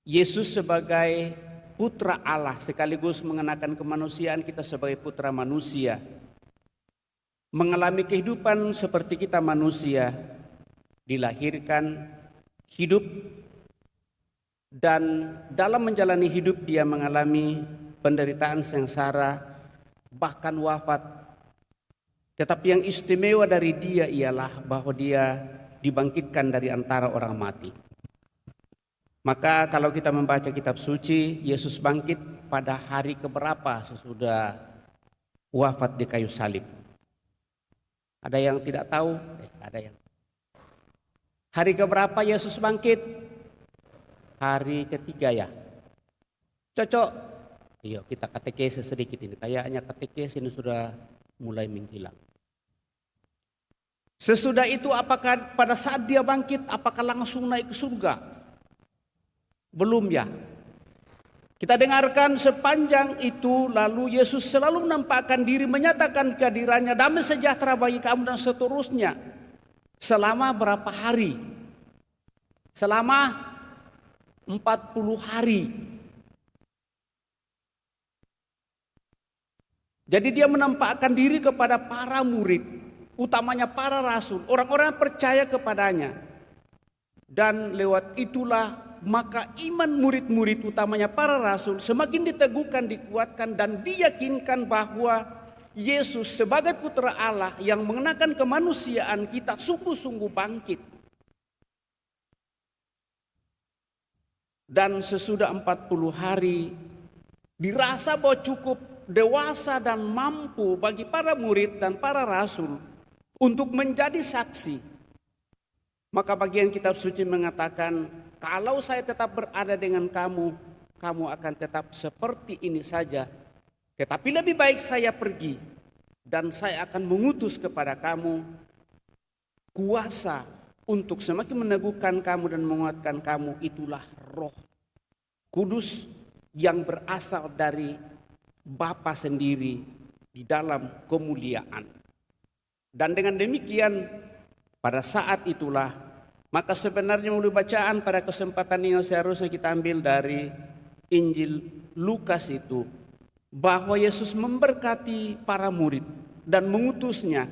Yesus sebagai putra Allah sekaligus mengenakan kemanusiaan kita sebagai putra manusia, mengalami kehidupan seperti kita manusia, dilahirkan, hidup, dan dalam menjalani hidup dia mengalami penderitaan sengsara, bahkan wafat. Tetapi yang istimewa dari dia ialah bahwa dia dibangkitkan dari antara orang mati. Maka kalau kita membaca kitab suci, Yesus bangkit pada hari keberapa sesudah wafat di kayu salib? Ada yang tidak tahu? Ada yang. Hari keberapa Yesus bangkit? Hari ketiga ya. Cocok? Iya, kita katekese sedikit ini. Kayaknya katekese ini sudah mulai menghilang. Sesudah itu apakah pada saat dia bangkit, apakah langsung naik ke surga? Belum ya. Kita dengarkan sepanjang itu, lalu Yesus selalu menampakkan diri, menyatakan kehadirannya, damai sejahtera bagi kamu dan seterusnya. Selama berapa hari? Selama 40 hari. Jadi dia menampakkan diri kepada para murid, utamanya para rasul, orang-orang yang percaya kepadanya. Dan lewat itulah maka iman murid-murid utamanya para rasul semakin diteguhkan, dikuatkan, dan diyakinkan bahwa Yesus sebagai putra Allah yang mengenakan kemanusiaan kita sungguh-sungguh bangkit. Dan sesudah 40 hari dirasa bahwa cukup dewasa dan mampu bagi para murid dan para rasul untuk menjadi saksi. Maka bagian kitab suci mengatakan, kalau saya tetap berada dengan kamu, kamu akan tetap seperti ini saja. Tetapi lebih baik saya pergi, dan saya akan mengutus kepada kamu kuasa untuk semakin meneguhkan kamu dan menguatkan kamu. Itulah Roh Kudus yang berasal dari Bapa sendiri di dalam kemuliaan. Dan dengan demikian, pada saat itulah maka sebenarnya melalui bacaan pada kesempatan ini seharusnya kita ambil dari Injil Lukas itu, bahwa Yesus memberkati para murid dan mengutusnya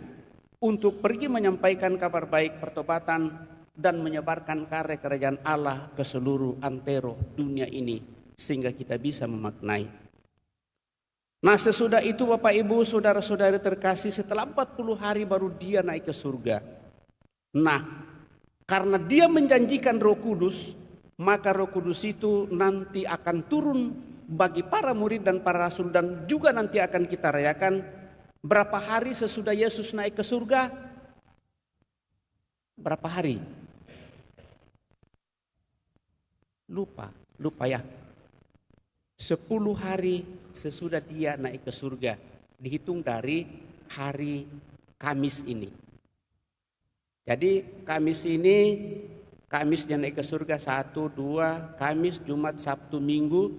untuk pergi menyampaikan kabar baik pertobatan dan menyebarkan karya kerajaan Allah ke seluruh antero dunia ini, sehingga kita bisa memaknai. Nah, sesudah itu Bapak Ibu, saudara-saudari terkasih, setelah 40 hari baru dia naik ke surga. Nah, karena dia menjanjikan Roh Kudus, maka Roh Kudus itu nanti akan turun bagi para murid dan para rasul, dan juga nanti akan kita rayakan berapa hari sesudah Yesus naik ke surga? Berapa hari? Lupa ya. 10 hari sesudah dia naik ke surga, dihitung dari hari Kamis ini. Jadi Kamis dia naik ke surga 1, 2, Kamis, Jumat, Sabtu, Minggu.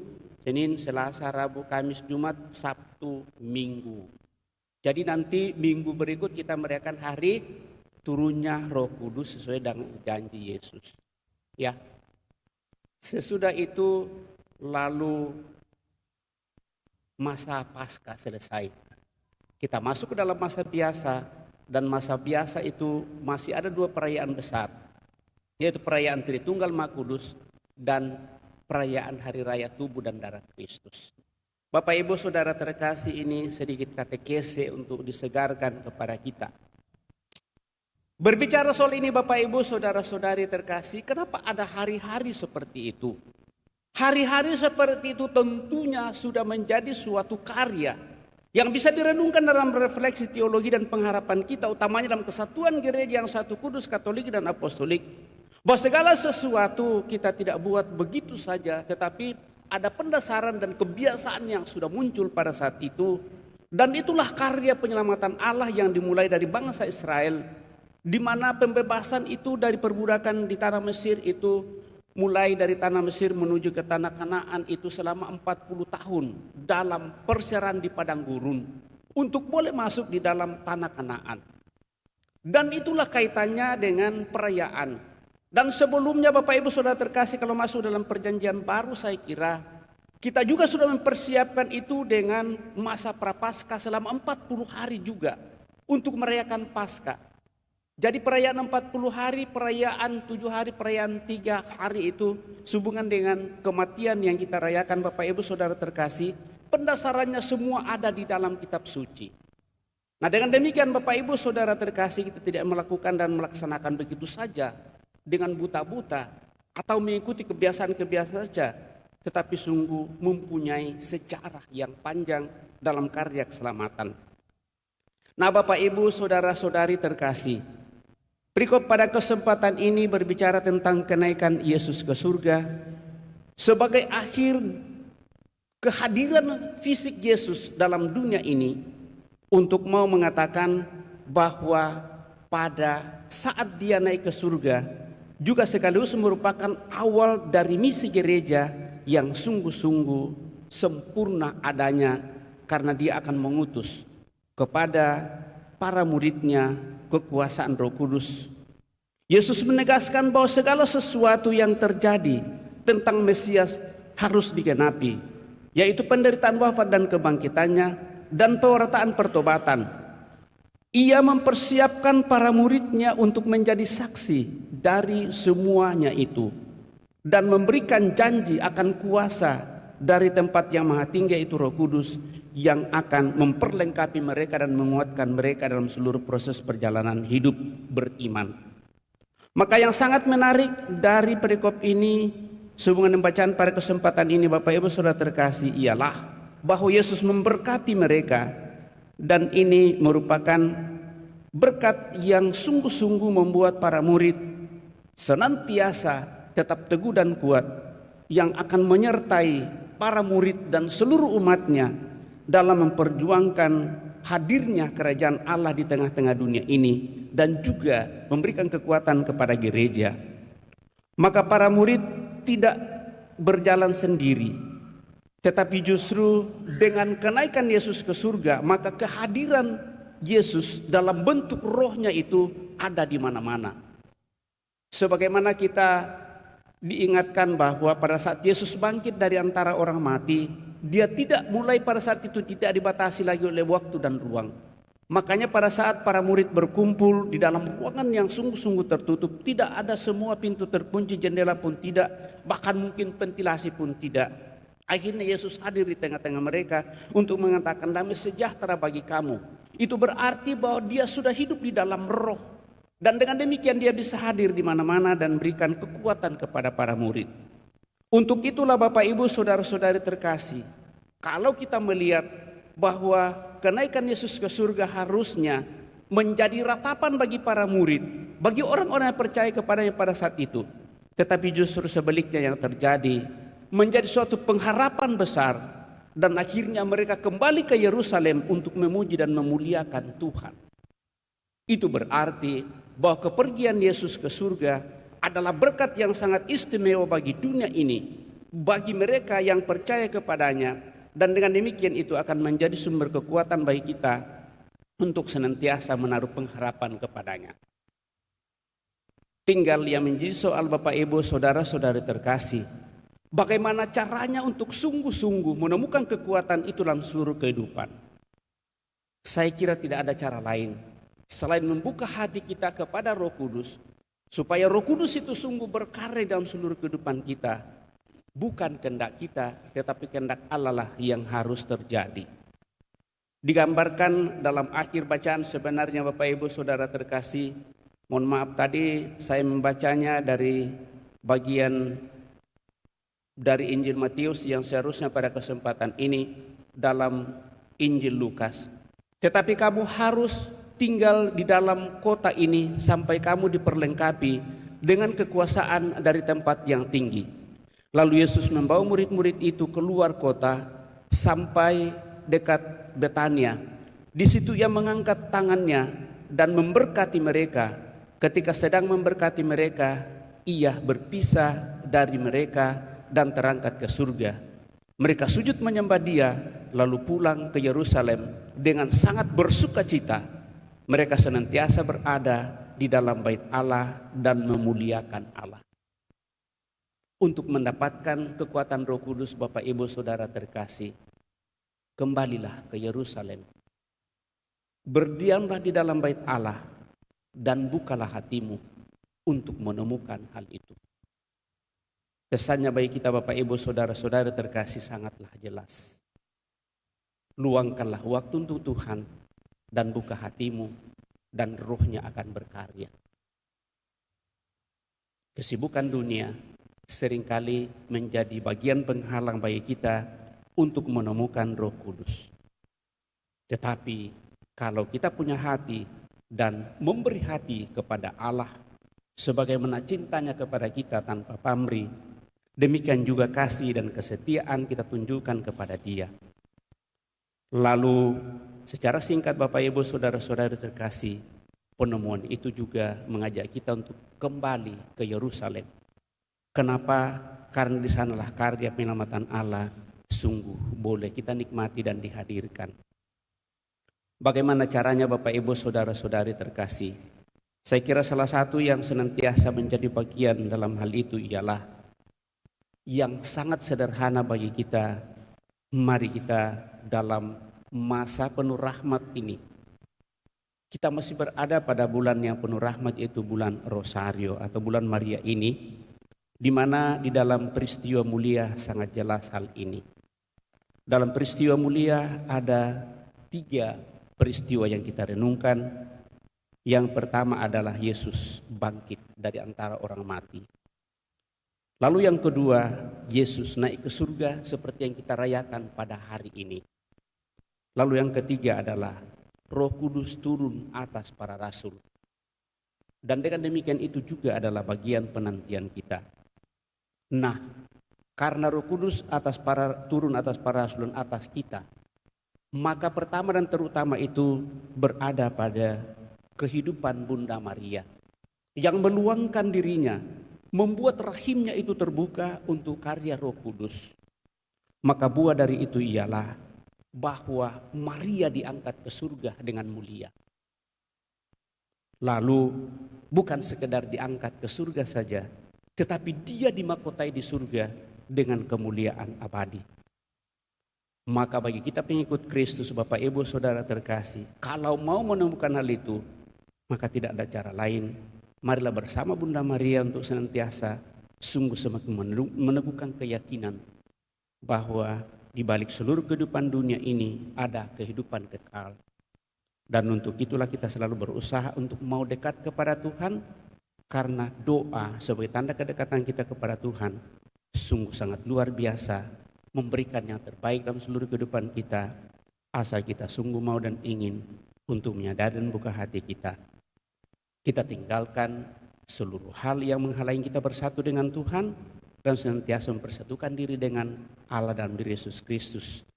Senin, Selasa, Rabu, Kamis, Jumat, Sabtu, Minggu. Jadi nanti minggu berikut kita merayakan hari turunnya Roh Kudus sesuai dengan janji Yesus. Ya. Sesudah itu lalu masa Paskah selesai. Kita masuk ke dalam masa biasa, dan masa biasa itu masih ada 2 perayaan besar, yaitu perayaan Tritunggal Maha Kudus dan perayaan Hari Raya Tubuh dan Darah Kristus. Bapak Ibu Saudara terkasih, ini sedikit katekese untuk disegarkan kepada kita. Berbicara soal ini Bapak Ibu Saudara-saudari terkasih, kenapa ada hari-hari seperti itu? Hari-hari seperti itu tentunya sudah menjadi suatu karya yang bisa direnungkan dalam refleksi teologi dan pengharapan kita, utamanya dalam kesatuan gereja yang satu, kudus, katolik, dan apostolik. Bahwa segala sesuatu kita tidak buat begitu saja, tetapi ada pendasaran dan kebiasaan yang sudah muncul pada saat itu. Dan itulah karya penyelamatan Allah yang dimulai dari bangsa Israel, di mana pembebasan itu dari perbudakan di tanah Mesir itu, mulai dari tanah Mesir menuju ke tanah Kanaan itu selama 40 tahun dalam perseran di padang gurun untuk boleh masuk di dalam tanah Kanaan. Dan itulah kaitannya dengan perayaan. Dan sebelumnya Bapak Ibu Saudara terkasih, kalau masuk dalam perjanjian baru, saya kira kita juga sudah mempersiapkan itu dengan masa prapaskah selama 40 hari juga untuk merayakan Paskah. Jadi perayaan 40 hari, perayaan 7 hari, perayaan 3 hari itu sehubungan dengan kematian yang kita rayakan Bapak Ibu Saudara terkasih, pendasarannya semua ada di dalam kitab suci. Nah, dengan demikian Bapak Ibu Saudara terkasih, kita tidak melakukan dan melaksanakan begitu saja dengan buta-buta atau mengikuti kebiasaan-kebiasaan saja, tetapi sungguh mempunyai sejarah yang panjang dalam karya keselamatan. Nah, Bapak Ibu Saudara-saudari terkasih, perikop pada kesempatan ini berbicara tentang kenaikan Yesus ke surga sebagai akhir kehadiran fisik Yesus dalam dunia ini, untuk mau mengatakan bahwa pada saat dia naik ke surga juga sekaligus merupakan awal dari misi gereja yang sungguh-sungguh sempurna adanya, karena dia akan mengutus kepada para muridnya kekuasaan Roh Kudus. Yesus menegaskan bahwa segala sesuatu yang terjadi tentang Mesias harus digenapi, yaitu penderitaan, wafat, dan kebangkitannya, dan pewartaan pertobatan. Ia mempersiapkan para muridnya untuk menjadi saksi dari semuanya itu, dan memberikan janji akan kuasa dari tempat yang maha tinggi, yaitu Roh Kudus, yang akan memperlengkapi mereka dan menguatkan mereka dalam seluruh proses perjalanan hidup beriman. Maka yang sangat menarik dari perikop ini sehubungan dengan bacaan pada kesempatan ini Bapak Ibu Saudara terkasih, ialah bahwa Yesus memberkati mereka, dan ini merupakan berkat yang sungguh-sungguh membuat para murid senantiasa tetap teguh dan kuat, yang akan menyertai para murid dan seluruh umatnya dalam memperjuangkan hadirnya kerajaan Allah di tengah-tengah dunia ini, dan juga memberikan kekuatan kepada gereja. Maka para murid tidak berjalan sendiri, tetapi justru dengan kenaikan Yesus ke surga, maka kehadiran Yesus dalam bentuk rohnya itu ada di mana-mana. Sebagaimana kita diingatkan bahwa pada saat Yesus bangkit dari antara orang mati, dia tidak mulai pada saat itu tidak dibatasi lagi oleh waktu dan ruang. Makanya pada saat para murid berkumpul di dalam ruangan yang sungguh-sungguh tertutup, tidak ada semua pintu terkunci, jendela pun tidak, bahkan mungkin ventilasi pun tidak. Akhirnya Yesus hadir di tengah-tengah mereka untuk mengatakan damai sejahtera bagi kamu. Itu berarti bahwa dia sudah hidup di dalam roh, dan dengan demikian dia bisa hadir di mana-mana dan berikan kekuatan kepada para murid. Untuk itulah Bapak Ibu Saudara-saudari terkasih, kalau kita melihat bahwa kenaikan Yesus ke surga harusnya menjadi ratapan bagi para murid, bagi orang-orang yang percaya kepadanya pada saat itu, tetapi justru sebaliknya yang terjadi menjadi suatu pengharapan besar, dan akhirnya mereka kembali ke Yerusalem untuk memuji dan memuliakan Tuhan. Itu berarti bahwa kepergian Yesus ke surga adalah berkat yang sangat istimewa bagi dunia ini, bagi mereka yang percaya kepadanya, dan dengan demikian itu akan menjadi sumber kekuatan bagi kita untuk senantiasa menaruh pengharapan kepadanya. Tinggal yang menjadi soal Bapak Ibu saudara-saudari terkasih, bagaimana caranya untuk sungguh-sungguh menemukan kekuatan itu dalam seluruh kehidupan. Saya kira tidak ada cara lain selain membuka hati kita kepada Roh Kudus, supaya Roh Kudus itu sungguh berkarya dalam seluruh kehidupan kita. Bukan kehendak kita, tetapi kehendak Allah lah yang harus terjadi. Digambarkan dalam akhir bacaan sebenarnya Bapak Ibu saudara terkasih, mohon maaf tadi saya membacanya dari bagian dari Injil Matius yang seharusnya pada kesempatan ini dalam Injil Lukas. Tetapi kamu harus tinggal di dalam kota ini sampai kamu diperlengkapi dengan kekuasaan dari tempat yang tinggi. Lalu Yesus membawa murid-murid itu keluar kota sampai dekat Betania. Di situ ia mengangkat tangannya dan memberkati mereka. Ketika sedang memberkati mereka, ia berpisah dari mereka dan terangkat ke surga. Mereka sujud menyembah dia, lalu pulang ke Yerusalem dengan sangat bersukacita. Mereka senantiasa berada di dalam bait Allah dan memuliakan Allah. Untuk mendapatkan kekuatan Roh Kudus, Bapak Ibu Saudara terkasih, kembalilah ke Yerusalem. Berdiamlah di dalam bait Allah dan bukalah hatimu untuk menemukan hal itu. Pesannya bagi kita Bapak Ibu Saudara-saudara terkasih sangatlah jelas. Luangkanlah waktu untuk Tuhan dan buka hatimu dan Rohnya akan berkarya. Kesibukan dunia seringkali menjadi bagian penghalang bagi kita untuk menemukan Roh Kudus. Tetapi kalau kita punya hati dan memberi hati kepada Allah sebagaimana cintanya kepada kita tanpa pamrih, demikian juga kasih dan kesetiaan kita tunjukkan kepada Dia. Lalu secara singkat Bapak Ibu Saudara-saudara terkasih, penemuan itu juga mengajak kita untuk kembali ke Yerusalem. Kenapa? Karena di sanalah karya penyelamatan Allah sungguh boleh kita nikmati dan dihadirkan. Bagaimana caranya Bapak Ibu Saudara-saudari terkasih? Saya kira salah satu yang senantiasa menjadi bagian dalam hal itu ialah yang sangat sederhana bagi kita. Mari kita dalam masa penuh rahmat ini, kita masih berada pada bulan yang penuh rahmat, yaitu bulan Rosario atau bulan Maria ini, di mana di dalam peristiwa mulia sangat jelas hal ini. Dalam peristiwa mulia ada 3 peristiwa yang kita renungkan. Yang pertama adalah Yesus bangkit dari antara orang mati. Lalu yang kedua, Yesus naik ke surga seperti yang kita rayakan pada hari ini. Lalu yang ketiga adalah Roh Kudus turun atas para rasul. Dan dengan demikian itu juga adalah bagian penantian kita. Nah, karena Roh Kudus turun atas para rasul dan atas kita, maka pertama dan terutama itu berada pada kehidupan Bunda Maria yang meluangkan dirinya, membuat rahimnya itu terbuka untuk karya Roh Kudus. Maka buah dari itu ialah bahwa Maria diangkat ke surga dengan mulia. Lalu bukan sekedar diangkat ke surga saja, tetapi dia dimahkotai di surga dengan kemuliaan abadi. Maka bagi kita pengikut Kristus, Bapak Ibu Saudara terkasih, kalau mau menemukan hal itu, maka tidak ada cara lain. Marilah bersama Bunda Maria untuk senantiasa sungguh semakin meneguhkan keyakinan bahwa di balik seluruh kehidupan dunia ini ada kehidupan kekal. Dan untuk itulah kita selalu berusaha untuk mau dekat kepada Tuhan, karena doa sebagai tanda kedekatan kita kepada Tuhan sungguh sangat luar biasa, memberikan yang terbaik dalam seluruh kehidupan kita, asal kita sungguh mau dan ingin untuk menyadari dan buka hati kita. Kita tinggalkan seluruh hal yang menghalangi kita bersatu dengan Tuhan dan senantiasa mempersatukan diri dengan Allah dan diri Yesus Kristus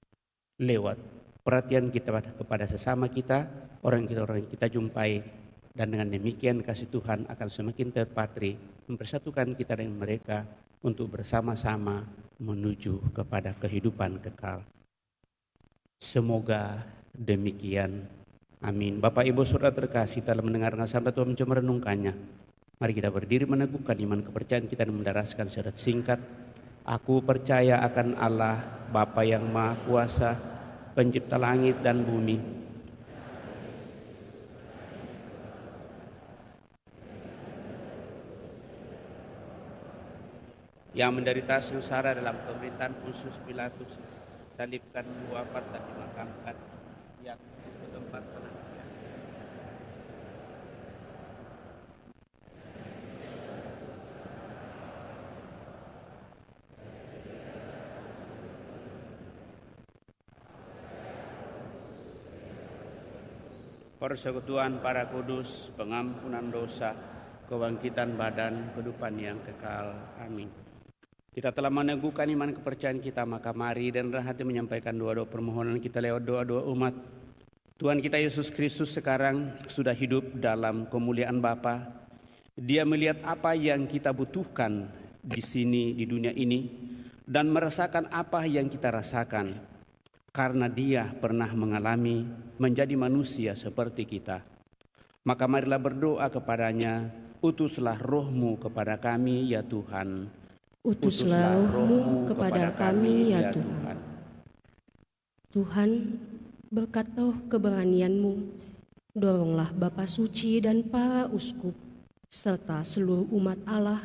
lewat perhatian kita kepada sesama kita, orang yang kita jumpai. Dan dengan demikian kasih Tuhan akan semakin terpatri, mempersatukan kita dengan mereka untuk bersama-sama menuju kepada kehidupan kekal. Semoga demikian. Amin. Bapak Ibu Saudara terkasih, telah mendengarkan sampai Tuhan mencoba merenungkannya. Mari kita berdiri meneguhkan iman kepercayaan kita dan mendaraskan syahadat singkat. Aku percaya akan Allah, Bapa yang Maha Kuasa, Pencipta langit dan bumi, yang menderita sengsara dalam pemerintahan Pontius Pilatus, salibkan, wafat dan dimakamkan, yang ke tempat penantian. Persekutuan para kudus, pengampunan dosa, kebangkitan badan, kehidupan yang kekal. Amin. Kita telah meneguhkan iman kepercayaan kita, maka mari dan rendah hati menyampaikan doa-doa permohonan kita lewat doa-doa umat. Tuhan kita Yesus Kristus sekarang sudah hidup dalam kemuliaan Bapa. Dia melihat apa yang kita butuhkan di sini, di dunia ini, dan merasakan apa yang kita rasakan. Karena Dia pernah mengalami menjadi manusia seperti kita. Maka marilah berdoa kepadanya, utuslah roh-Mu kepada kami ya Tuhan. Utuslah roh-Mu kepada kami ya Tuhan. Tuhan, berkat roh keberanian-Mu, doronglah Bapa Suci dan para uskup, serta seluruh umat Allah,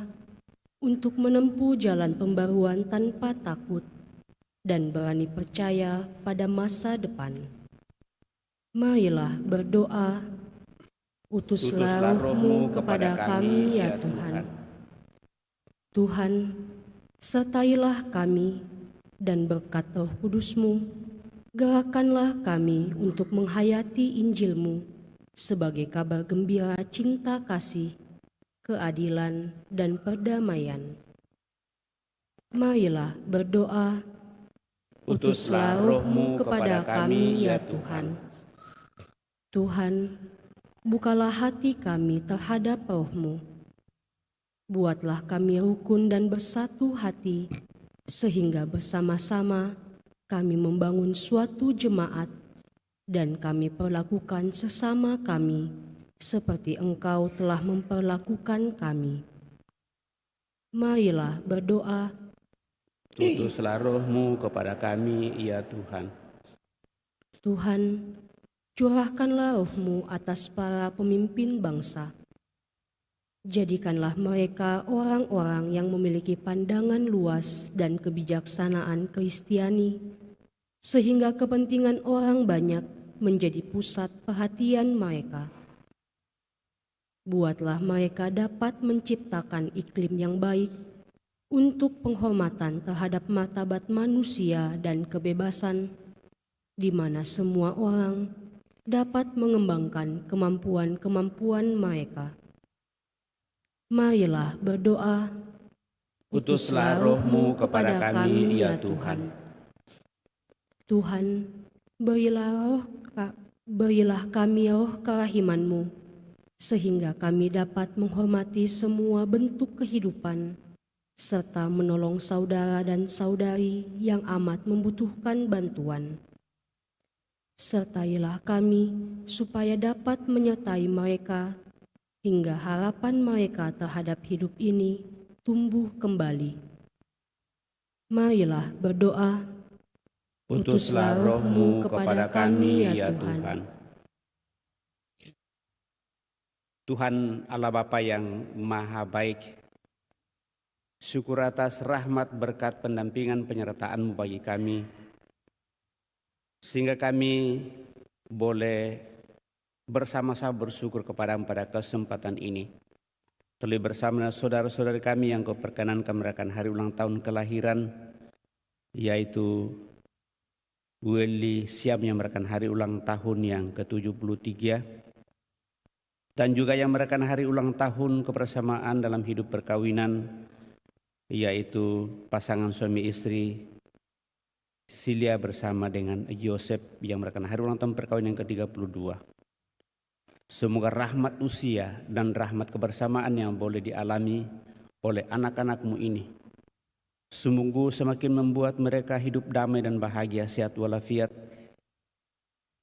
untuk menempuh jalan pembaruan tanpa takut, dan berani percaya pada masa depan. Marilah berdoa, utuslah roh-Mu kepada kami ya Tuhan. Tuhan, sertailah kami, dan berkat Roh Kudus-Mu, gerakanlah kami untuk menghayati Injil-Mu sebagai kabar gembira cinta kasih, keadilan, dan perdamaian. Marilah berdoa, utuslah roh-Mu kepada kami ya Tuhan. Tuhan, bukalah hati kami terhadap roh-Mu. Buatlah kami rukun dan bersatu hati, sehingga bersama-sama kami membangun suatu jemaat, dan kami perlakukan sesama kami seperti Engkau telah memperlakukan kami. Marilah berdoa, utuslah roh-Mu kepada kami ya Tuhan. Tuhan, curahkanlah roh-Mu atas para pemimpin bangsa. Jadikanlah mereka orang-orang yang memiliki pandangan luas dan kebijaksanaan Kristiani, sehingga kepentingan orang banyak menjadi pusat perhatian mereka. Buatlah mereka dapat menciptakan iklim yang baik untuk penghormatan terhadap martabat manusia dan kebebasan, di mana semua orang dapat mengembangkan kemampuan-kemampuan mereka. Marilah berdoa, utuslah roh-Mu kepada kami ya Tuhan. Tuhan, berilah kami roh kerahiman-Mu, sehingga kami dapat menghormati semua bentuk kehidupan, serta menolong saudara dan saudari yang amat membutuhkan bantuan. Sertailah kami supaya dapat menyertai mereka hingga harapan mereka terhadap hidup ini tumbuh kembali. Marilah berdoa, utuslah roh-Mu kepada kami ya Tuhan. Tuhan Allah Bapa yang Maha Baik, syukur atas rahmat berkat pendampingan penyertaan-Mu bagi kami, sehingga kami boleh bersama-sama bersyukur kepada-Mu pada kesempatan ini. Terlebih bersama dengan saudara-saudari kami yang Kau perkenankan merayakan hari ulang tahun kelahiran, yaitu Willy Siam yang merayakan hari ulang tahun yang ke-73, dan juga yang merayakan hari ulang tahun kebersamaan dalam hidup perkawinan, yaitu pasangan suami istri Cecilia bersama dengan Joseph yang merayakan hari ulang tahun perkawinan yang ke-32. Semoga rahmat usia dan rahmat kebersamaan yang boleh dialami oleh anak-anak-Mu ini Sungguh semakin membuat mereka hidup damai dan bahagia, sehat walafiat.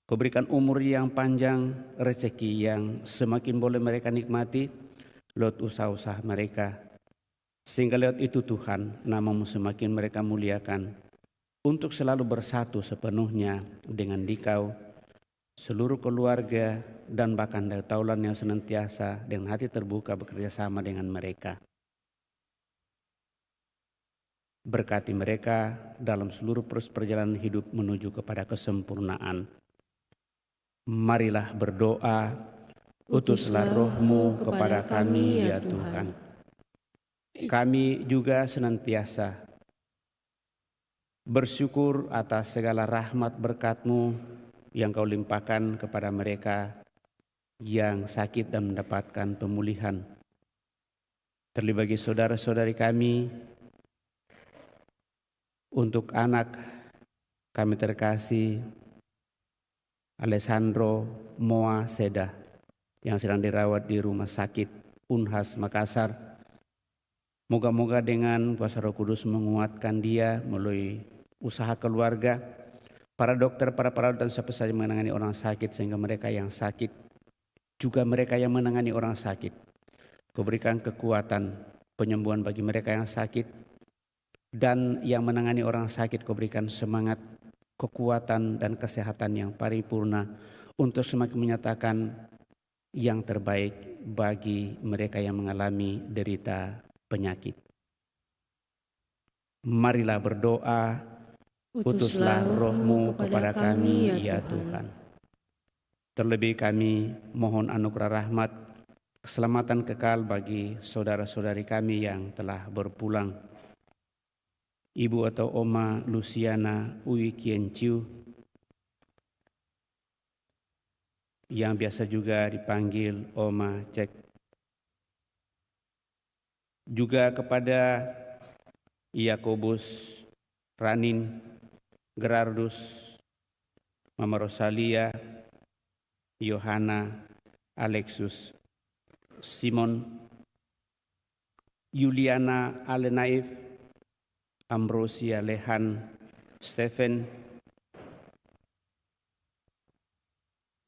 Kau berikan umur yang panjang, rezeki yang semakin boleh mereka nikmati lewat usaha-usaha mereka. Sehingga lewat itu Tuhan, nama-Mu semakin mereka muliakan untuk selalu bersatu sepenuhnya dengan Dikau, seluruh keluarga dan bahkan dari taulan yang senantiasa dengan hati terbuka bekerja sama dengan mereka. Berkati mereka dalam seluruh perjalanan hidup menuju kepada kesempurnaan. Marilah berdoa, utuslah Roh-Mu kepada kami ya Tuhan. Kami juga senantiasa bersyukur atas segala rahmat berkat-Mu yang Kau limpahkan kepada mereka yang sakit dan mendapatkan pemulihan. Terlebih bagi saudara-saudari kami, untuk anak kami terkasih Alessandro Moa Seda yang sedang dirawat di Rumah Sakit Unhas Makassar. Moga-moga dengan kuasa Roh Kudus menguatkan dia melalui usaha keluarga, para dokter, para perawat dan siapa saja menangani orang sakit, sehingga mereka yang sakit, juga mereka yang menangani orang sakit, Kau berikan kekuatan penyembuhan bagi mereka yang sakit, dan yang menangani orang sakit Kau berikan semangat, kekuatan dan kesehatan yang paripurna untuk semakin menyatakan yang terbaik bagi mereka yang mengalami derita penyakit. Marilah berdoa, utuslah Roh-Mu kepada kami ya Tuhan. Terlebih kami mohon anugerah rahmat, keselamatan kekal bagi saudara-saudari kami yang telah berpulang. Ibu atau Oma Luciana Ui Kien Chiu, yang biasa juga dipanggil Oma Cek. Juga kepada Yakobus, Ranin, Gerardus, Mama Rosalia, Yohana, Alexus, Simon, Juliana Alenaif, Ambrosia Lehan, Stephen,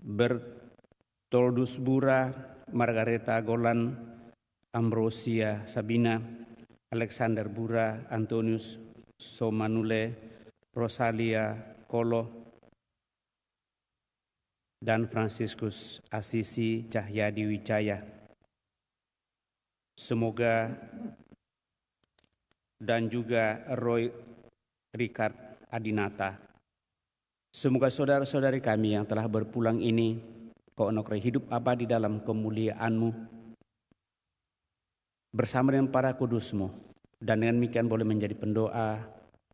Bertoldus Bura, Margareta Golan, Ambrosia Sabina, Alexander Bura, Antonius Somanule, Rosalia Kolo, dan Franciscus Asisi Cahyadi Wijaya. Semoga dan juga Roy Ricard Adinata. Semoga saudara-saudari kami yang telah berpulang ini Kau anugerai hidup abadi dalam kemuliaan-Mu bersama dengan para kudus-Mu, dan dengan demikian boleh menjadi pendoa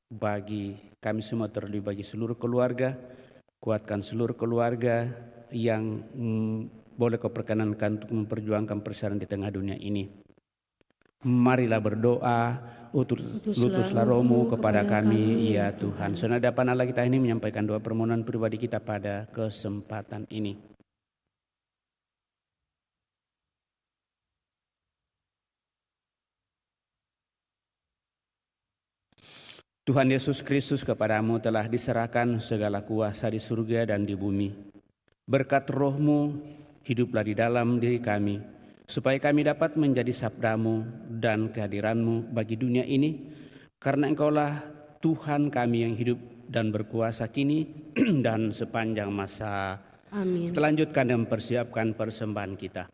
bagi kami semua, terlebih bagi seluruh keluarga. Kuatkan seluruh keluarga yang boleh Kau perkenankan untuk memperjuangkan persoalan di tengah dunia ini. Marilah berdoa, utuslah Roh-Mu kepada kami ya Tuhan. Saudara hadapan Allah kita ini menyampaikan doa permohonan pribadi kita pada kesempatan ini. Tuhan Yesus Kristus, kepada-Mu telah diserahkan segala kuasa di surga dan di bumi. Berkat Roh-Mu hiduplah di dalam diri kami, supaya kami dapat menjadi sabda-Mu dan kehadiran-Mu bagi dunia ini, karena Engkaulah Tuhan kami yang hidup dan berkuasa kini dan sepanjang masa. Amin. Kita lanjutkan dan mempersiapkan persembahan kita.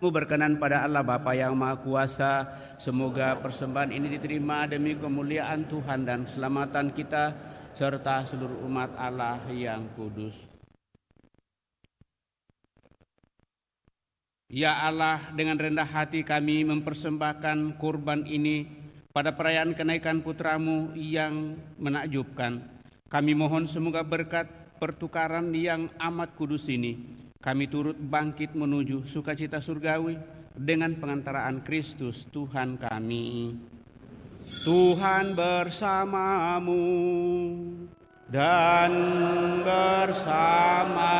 Ku berkenan pada Allah Bapa yang Maha Kuasa, semoga persembahan ini diterima demi kemuliaan Tuhan dan keselamatan kita serta seluruh umat Allah yang kudus. Ya Allah, dengan rendah hati kami mempersembahkan kurban ini pada perayaan kenaikan putra-Mu yang menakjubkan. Kami mohon semoga berkat pertukaran yang amat kudus ini, kami turut bangkit menuju sukacita surgawi dengan pengantaraan Kristus Tuhan kami. Tuhan bersamamu dan bersama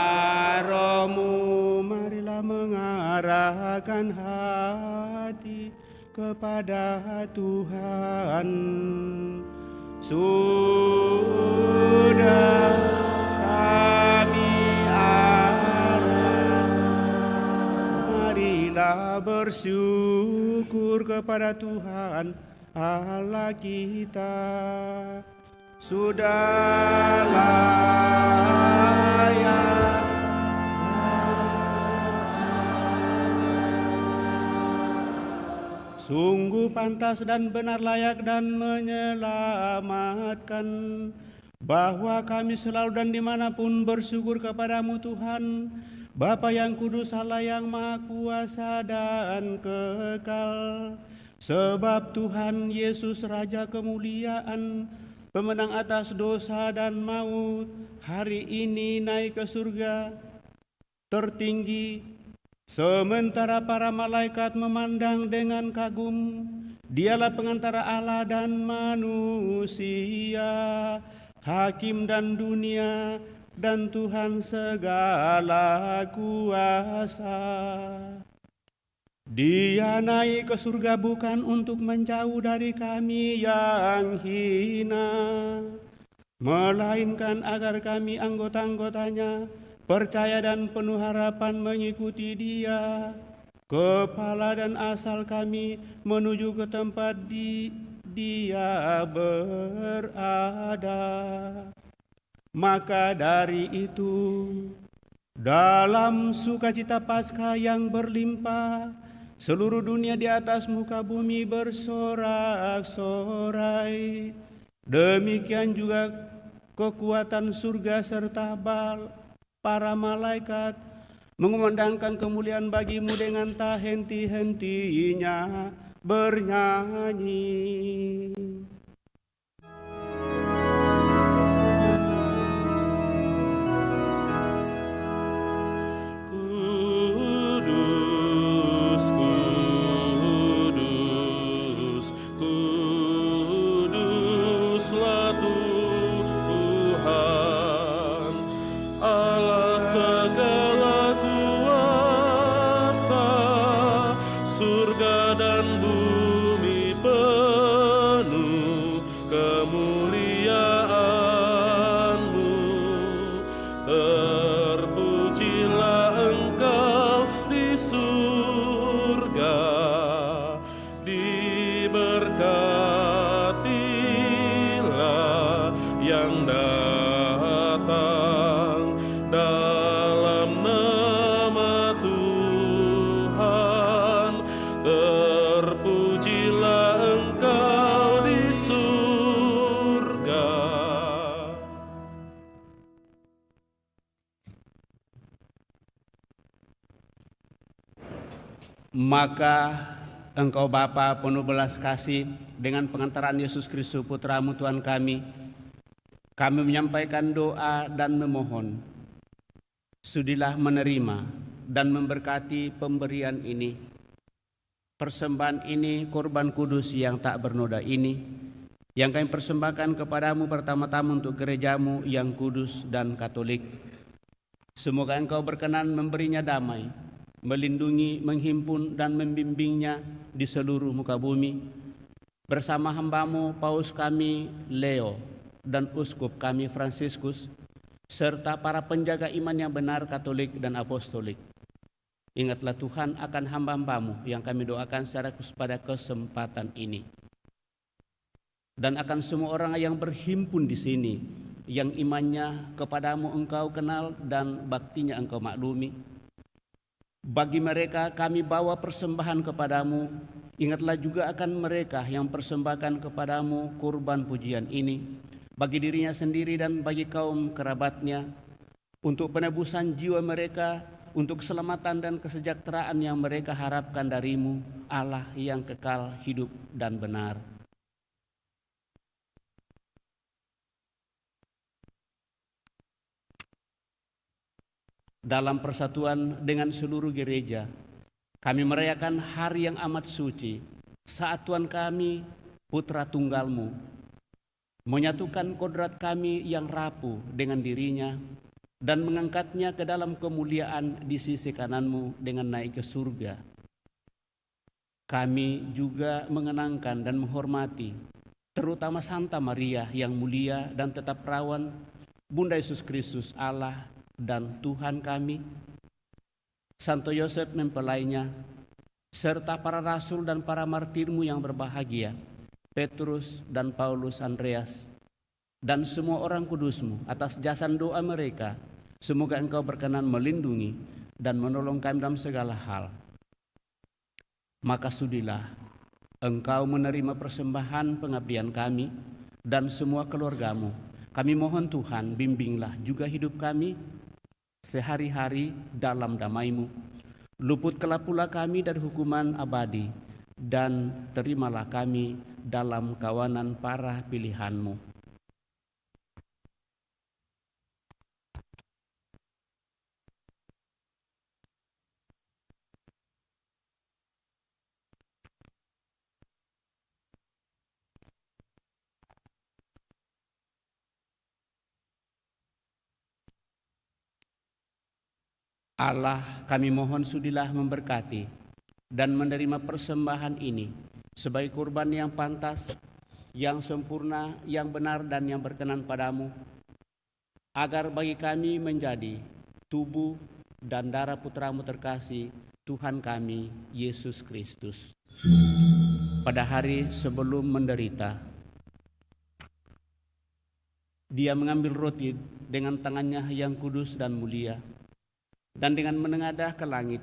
rohmu, marilah mengarahkan hati kepada Tuhan. Sudah kami arah, marilah bersyukur kepada Tuhan Allah kita. Sudah layak sungguh pantas dan benar, layak dan menyelamatkan, bahwa kami selalu dan dimanapun bersyukur kepadamu Tuhan, Bapa yang kudus, Allah yang Maha Kuasa dan kekal. Sebab Tuhan Yesus Raja kemuliaan, pemenang atas dosa dan maut, hari ini naik ke surga tertinggi, sementara para malaikat memandang dengan kagum. Dialah pengantara Allah dan manusia, hakim dan dunia, dan Tuhan segala kuasa. Dia naik ke surga bukan untuk menjauh dari kami yang hina, melainkan agar kami anggota-anggotanya percaya dan penuh harapan mengikuti Dia, kepala dan asal kami, menuju ke tempat Dia berada. Maka dari itu, dalam sukacita Paskah yang berlimpah, seluruh dunia di atas muka bumi bersorak-sorai. Demikian juga kekuatan surga serta para malaikat mengumandangkan kemuliaan bagimu dengan tak henti-hentinya bernyanyi. Maka Engkau Bapa penuh belas kasih, dengan pengantaran Yesus Kristus Putra-Mu Tuhan kami menyampaikan doa dan memohon, sudilah menerima dan memberkati pemberian ini, persembahan ini, korban kudus yang tak bernoda ini, yang kami persembahkan kepadamu pertama-tama untuk gerejamu yang kudus dan katolik. Semoga Engkau berkenan memberinya damai, melindungi, menghimpun, dan membimbingnya di seluruh muka bumi, bersama hamba-Mu Paus kami Leo dan Uskup kami Fransiskus, serta para penjaga iman yang benar, katolik dan apostolik. Ingatlah Tuhan akan hamba-hamba-Mu yang kami doakan secara khusus pada kesempatan ini, dan akan semua orang yang berhimpun di sini, yang imannya kepadamu Engkau kenal dan baktinya Engkau maklumi. Bagi mereka kami bawa persembahan kepadamu. Ingatlah juga akan mereka yang persembahkan kepadamu kurban pujian ini, bagi dirinya sendiri dan bagi kaum kerabatnya, untuk penebusan jiwa mereka, untuk keselamatan dan kesejahteraan yang mereka harapkan darimu, Allah yang kekal, hidup dan benar. Dalam persatuan dengan seluruh gereja, kami merayakan hari yang amat suci, saat Tuhan kami, Putra Tunggal-Mu, menyatukan kodrat kami yang rapuh dengan dirinya dan mengangkatnya ke dalam kemuliaan di sisi kanan-Mu dengan naik ke surga. Kami juga mengenangkan dan menghormati terutama Santa Maria yang mulia dan tetap perawan, Bunda Yesus Kristus Allah dan Tuhan kami, Santo Yosef mempelainya, serta para rasul dan para martirmu yang berbahagia, Petrus dan Paulus Andreas, dan semua orang kudusmu. Atas jasa doa mereka, semoga Engkau berkenan melindungi dan menolong kami dalam segala hal. Maka sudilah Engkau menerima persembahan pengabdian kami dan semua keluargamu. Kami mohon Tuhan, bimbinglah juga hidup kami sehari-hari dalam damai-Mu. Luputkanlah pula kami dari hukuman abadi, dan terimalah kami dalam kawanan para pilihan-Mu. Allah, kami mohon sudilah memberkati dan menerima persembahan ini sebagai kurban yang pantas, yang sempurna, yang benar dan yang berkenan padamu, agar bagi kami menjadi tubuh dan darah Putra-Mu terkasih, Tuhan kami, Yesus Kristus. Pada hari sebelum menderita, Dia mengambil roti dengan tangannya yang kudus dan mulia, dan dengan menengadah ke langit,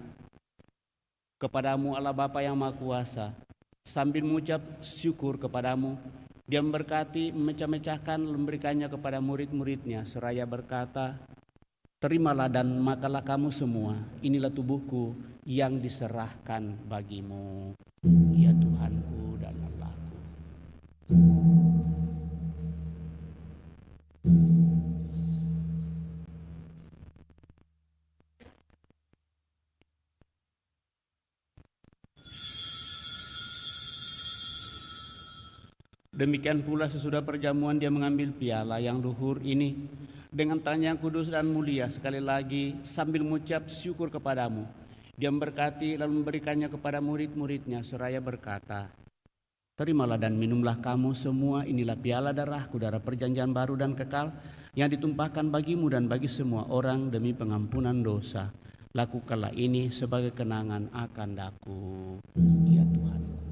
kepadamu Allah Bapa yang Maha Kuasa, sambil mengucap syukur kepadamu, Dia memberkati, memecah-mecahkan, memberikannya kepada murid-muridnya, seraya berkata, terimalah dan makanlah kamu semua, inilah tubuhku yang diserahkan bagimu. Ya Tuhanku dan Allahku. Demikian pula sesudah perjamuan Dia mengambil piala yang luhur ini dengan tangan yang kudus dan mulia, sekali lagi sambil mengucap syukur kepadamu, Dia memberkati lalu memberikannya kepada murid-muridnya, seraya berkata, terimalah dan minumlah kamu semua, inilah piala darahku, darah perjanjian baru dan kekal, yang ditumpahkan bagimu dan bagi semua orang demi pengampunan dosa. Lakukanlah ini sebagai kenangan akan daku. Ya Tuhan.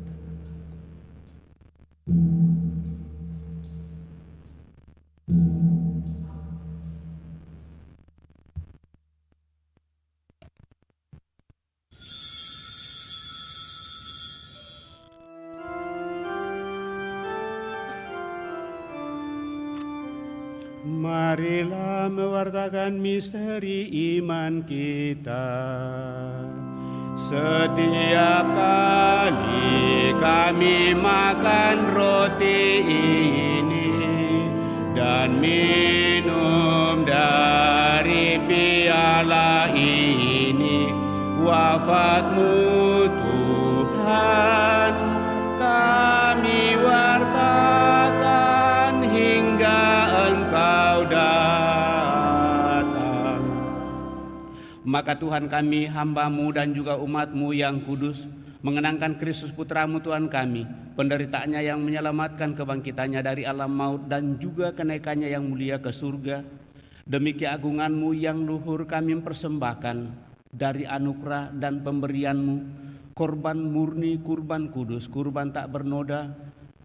Marilah mewartakan misteri iman kita. Setiap kali kami makan roti ini dan minum dari piala ini, wafat-Mu Tuhan kami wartakan hingga Engkau datang. Maka Tuhan kami, hamba-Mu dan juga umat-Mu yang kudus, mengenangkan Kristus Putra-Mu Tuhan kami, penderitaannya yang menyelamatkan kebangkitannya dari alam maut dan juga kenaikannya yang mulia ke surga. Demi keagungan-Mu yang luhur kami mempersembahkan dari anugerah dan pemberian-Mu, korban murni, kurban kudus, kurban tak bernoda,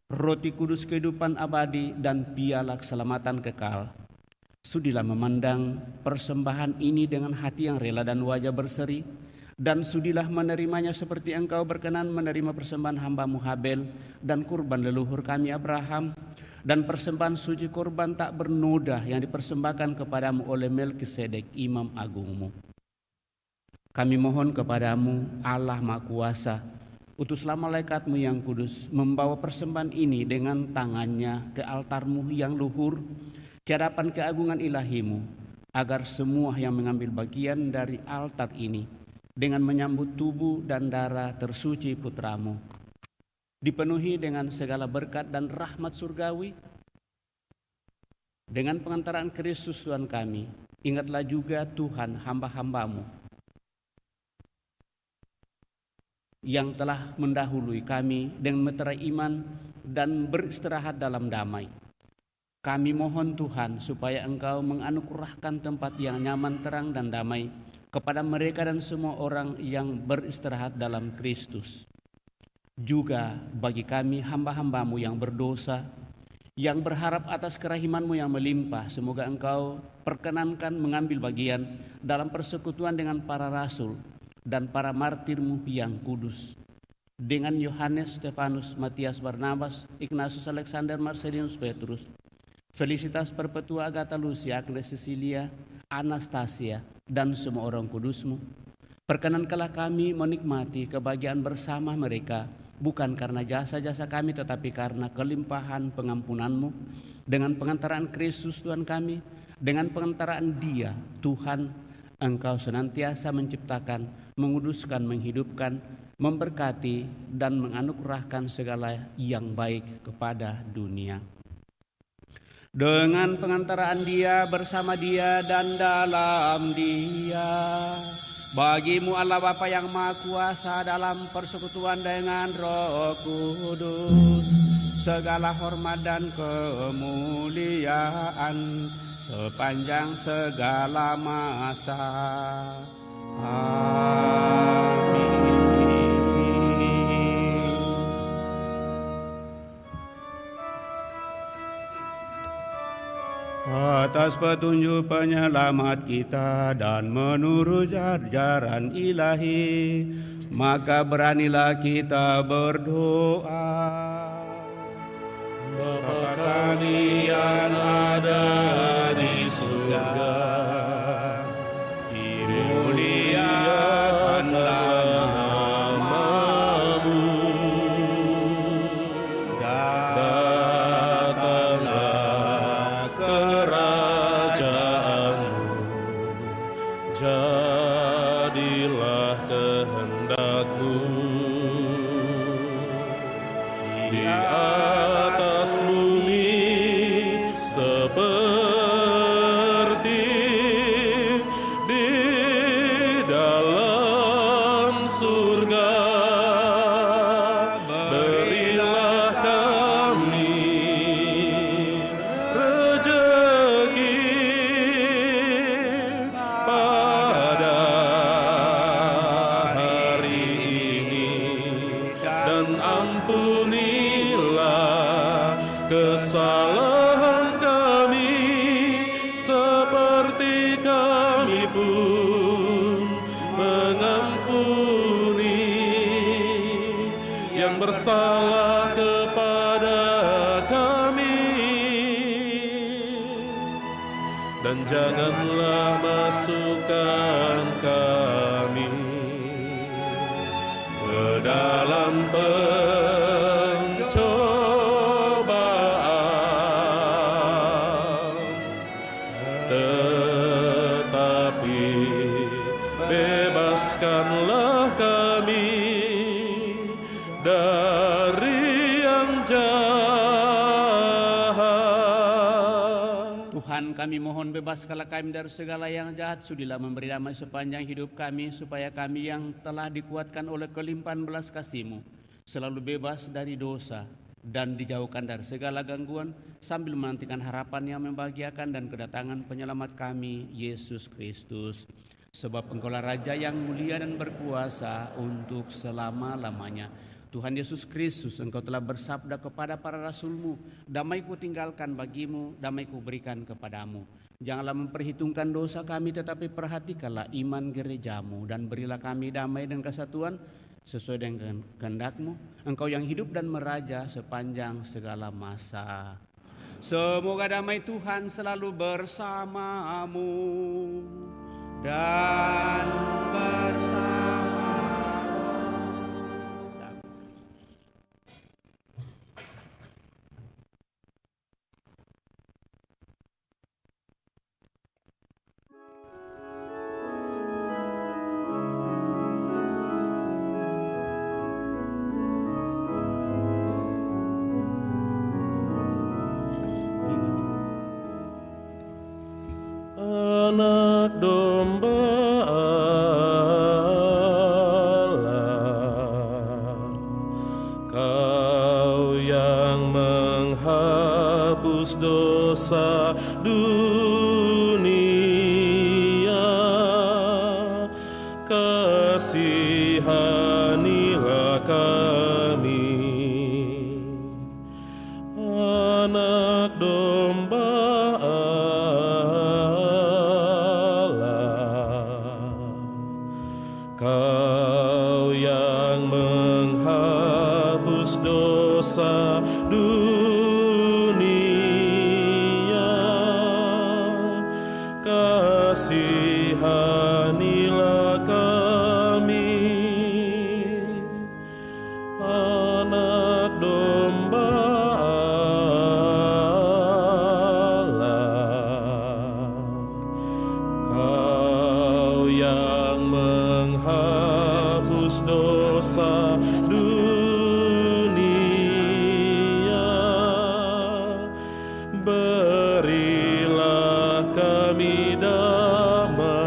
roti kudus kehidupan abadi, dan piala keselamatan kekal. Sudilah memandang persembahan ini dengan hati yang rela dan wajah berseri, Dan sudilah menerimanya seperti Engkau berkenan menerima persembahan hamba-Mu Habel dan kurban leluhur kami Abraham, dan persembahan suci kurban tak bernoda yang dipersembahkan kepadamu oleh Melkisedek imam agungmu. Kami mohon kepadamu, Allah Maha Kuasa, utuslah malaikatmu yang kudus membawa persembahan ini dengan tangannya ke altarmu yang luhur, ke hadapan keagungan ilahimu, agar semua yang mengambil bagian dari altar ini dengan menyambut tubuh dan darah tersuci putramu dipenuhi dengan segala berkat dan rahmat surgawi. Dengan pengantaran Kristus Tuhan kami, ingatlah juga Tuhan hamba-hambamu yang telah mendahului kami dengan meterai iman dan beristirahat dalam damai. Kami mohon Tuhan supaya Engkau menganugerahkan tempat yang nyaman, terang dan damai kepada mereka dan semua orang yang beristirahat dalam Kristus. Juga bagi kami hamba-hambamu yang berdosa, yang berharap atas kerahiman-Mu yang melimpah, semoga Engkau perkenankan mengambil bagian dalam persekutuan dengan para rasul dan para martir-Mu yang kudus, dengan Yohanes, Stefanus, Matias, Barnabas, Ignatius, Alexander, Marcelinus, Petrus, Felicitas, Perpetua, Agatha, Lucia, Agnes, Cecilia, Anastasia, dan semua orang kudus-Mu. Perkenankanlah kami menikmati kebahagiaan bersama mereka, bukan karena jasa-jasa kami, tetapi karena kelimpahan pengampunan-Mu, dengan pengantaran Kristus Tuhan kami, dengan pengantaran Dia, Tuhan, Engkau senantiasa menciptakan, menguduskan, menghidupkan, memberkati, dan menganugerahkan segala yang baik kepada dunia. Dengan pengantaraan Dia, bersama Dia, dan dalam Dia, bagi-Mu Allah Bapa yang Maha Kuasa dalam persekutuan dengan Roh Kudus, segala hormat dan kemuliaan sepanjang segala masa. Amin. Atas petunjuk penyelamat kita dan menurut ajaran ilahi, maka beranilah kita berdoa. Bapa kami yang ada di surga, dimuliakanlah nama-Mu, datanglah kerajaan-Mu, jadilah kehendak-Mu di atas bumi seperti di dalam surga. Berilah kami rezeki pada hari ini, dan ampunilah kesalahan kami seperti kami pun mengampuni yang bersalah kepada kami, dan janganlah masukkan kami ke dalam pencobaan, tetapi bebaskanlah kami dari yang jahat. Tuhan, kami mohon bebaskanlah kami dari segala yang jahat. Sudilah memberi damai sepanjang hidup kami, supaya kami yang telah dikuatkan oleh kelimpahan belas kasih-Mu selalu bebas dari dosa dan dijauhkan dari segala gangguan, sambil menantikan harapan yang membahagiakan dan kedatangan penyelamat kami, Yesus Kristus. Sebab Engkaulah Raja yang mulia dan berkuasa untuk selama-lamanya. Tuhan Yesus Kristus, Engkau telah bersabda kepada para rasul-Mu, damai ku tinggalkan bagimu, damai ku berikan kepadamu. Janganlah memperhitungkan dosa kami, tetapi perhatikanlah iman gereja-Mu, dan berilah kami damai dan kesatuan sesuai dengan kehendak-Mu. Engkau yang hidup dan meraja sepanjang segala masa. Semoga damai Tuhan selalu bersamamu dan bersama. Anak domba Allah, Kau yang menghapus dosa dunia, kasihanilah kami. Anak domba Kau yang menghapus dosa dunia, kasihanilah kami. Anak domba Allah, Kau yang menghapus dosa dunia, berilah kami damai.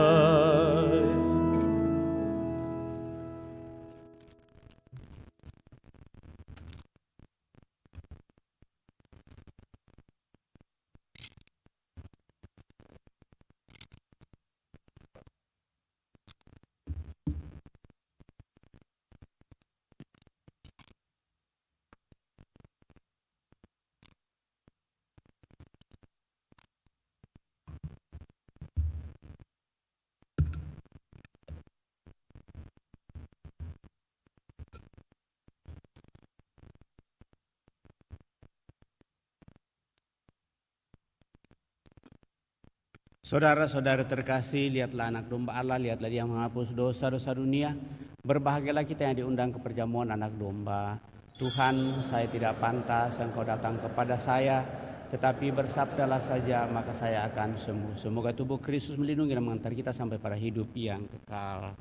Saudara-saudara terkasih, lihatlah anak domba Allah, lihatlah Dia menghapus dosa-dosa dunia. Berbahagialah kita yang diundang ke perjamuan anak domba. Tuhan, saya tidak pantas Engkau datang kepada saya, tetapi bersabdalah saja maka saya akan sembuh. Semoga tubuh Kristus melindungi dan mengantar kita sampai pada hidup yang kekal.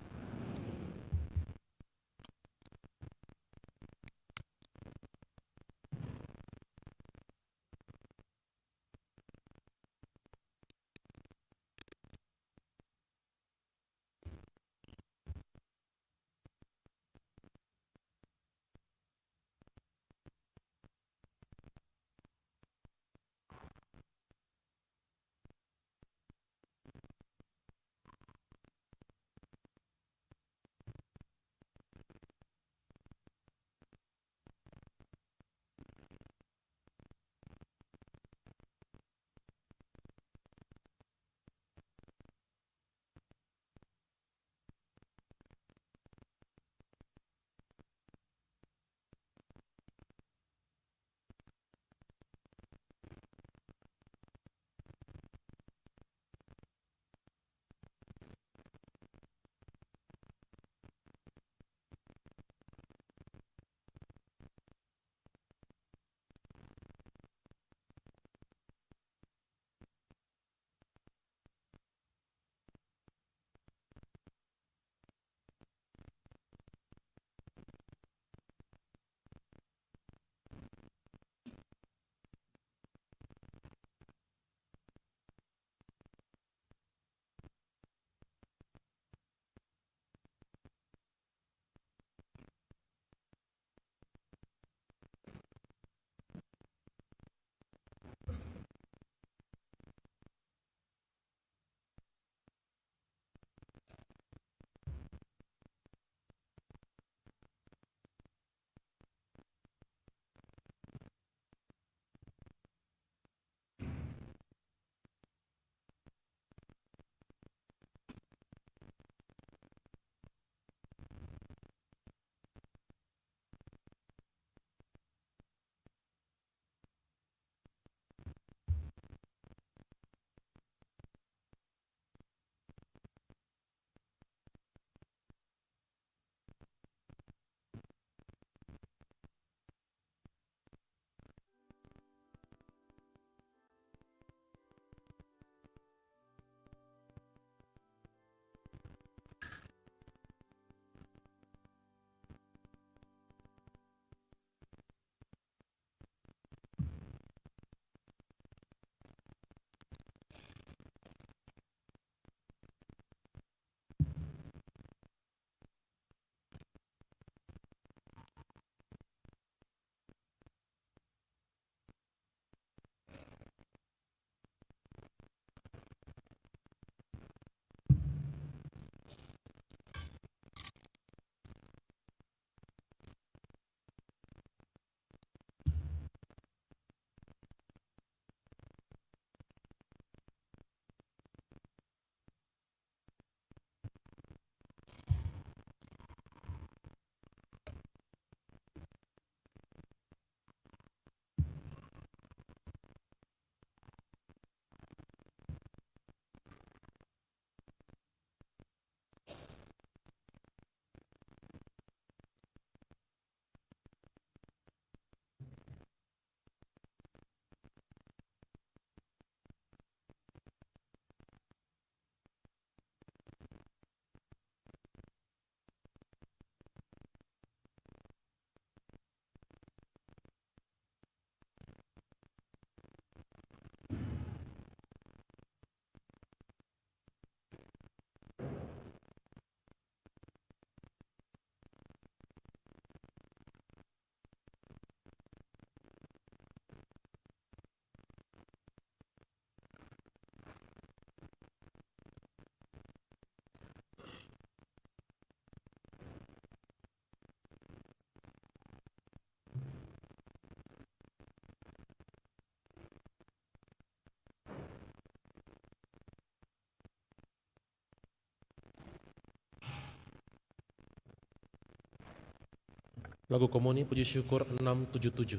Lagu Komuni Puji Syukur 677.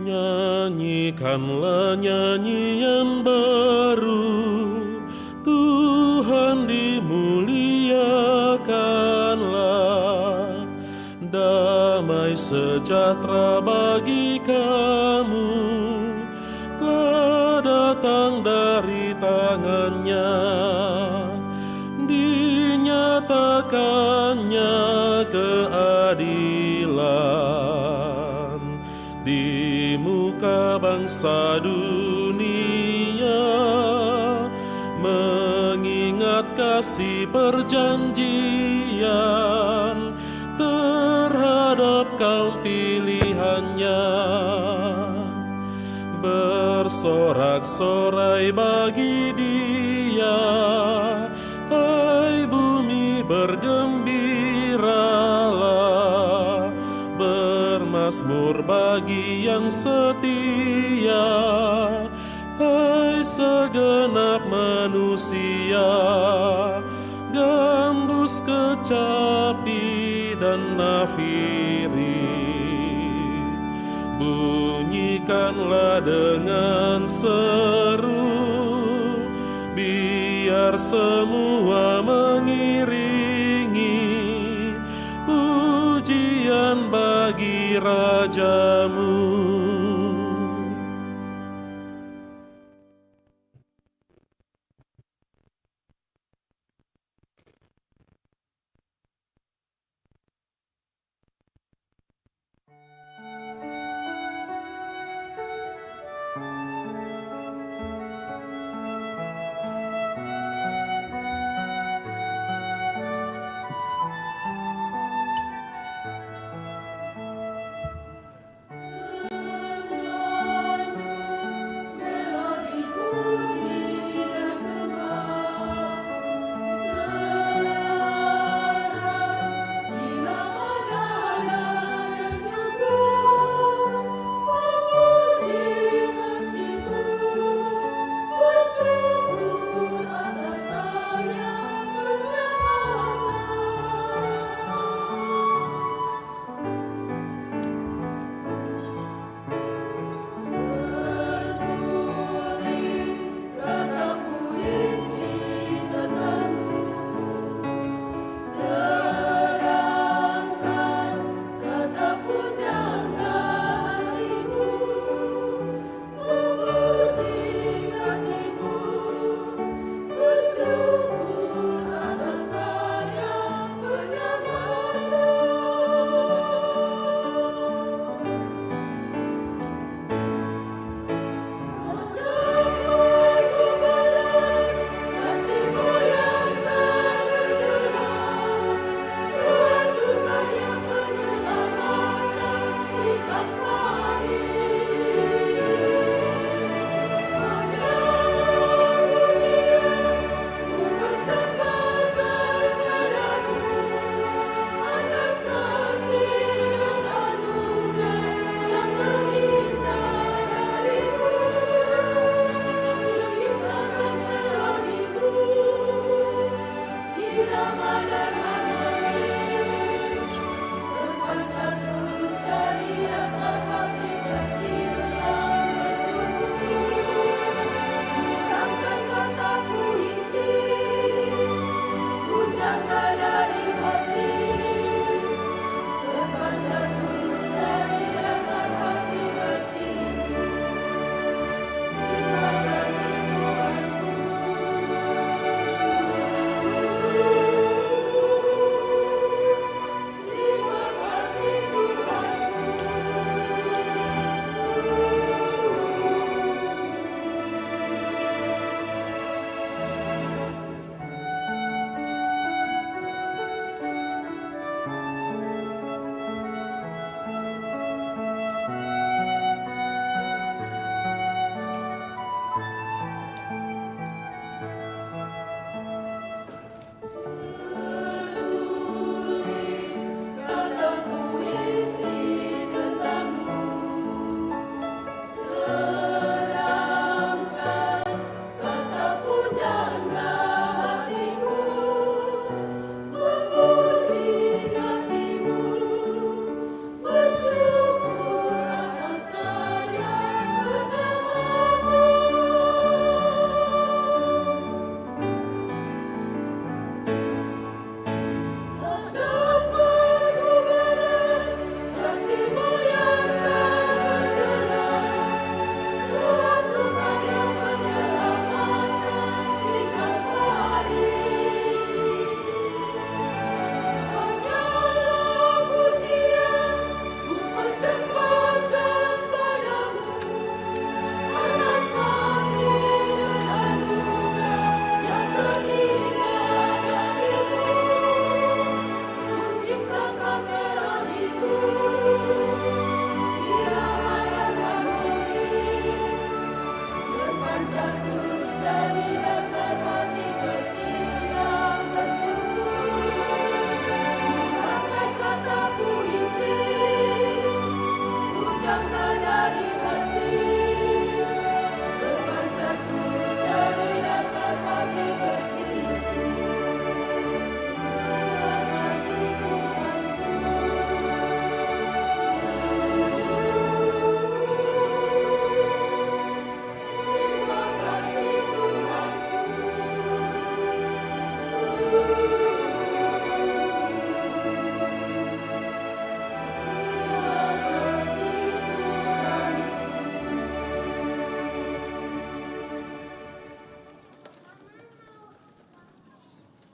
Nyanyikanlah nyanyian baru, Tuhan dimuliakanlah. Damai sejahtera bagi kamu telah datang dari tangannya. Dinyatakannya keadilan di muka bangsa dunia, mengingat kasih perjanjian terhadap kaum pilihannya. Bersorak-sorai bagi Dia, hai bumi bergembiralah. Bermazmur bagi yang setia, hai segenap manusia. Gambus, kecapi, dan nafiri, bunyikanlah dengan seru, biar semua mengiringi pujian bagi Rajamu.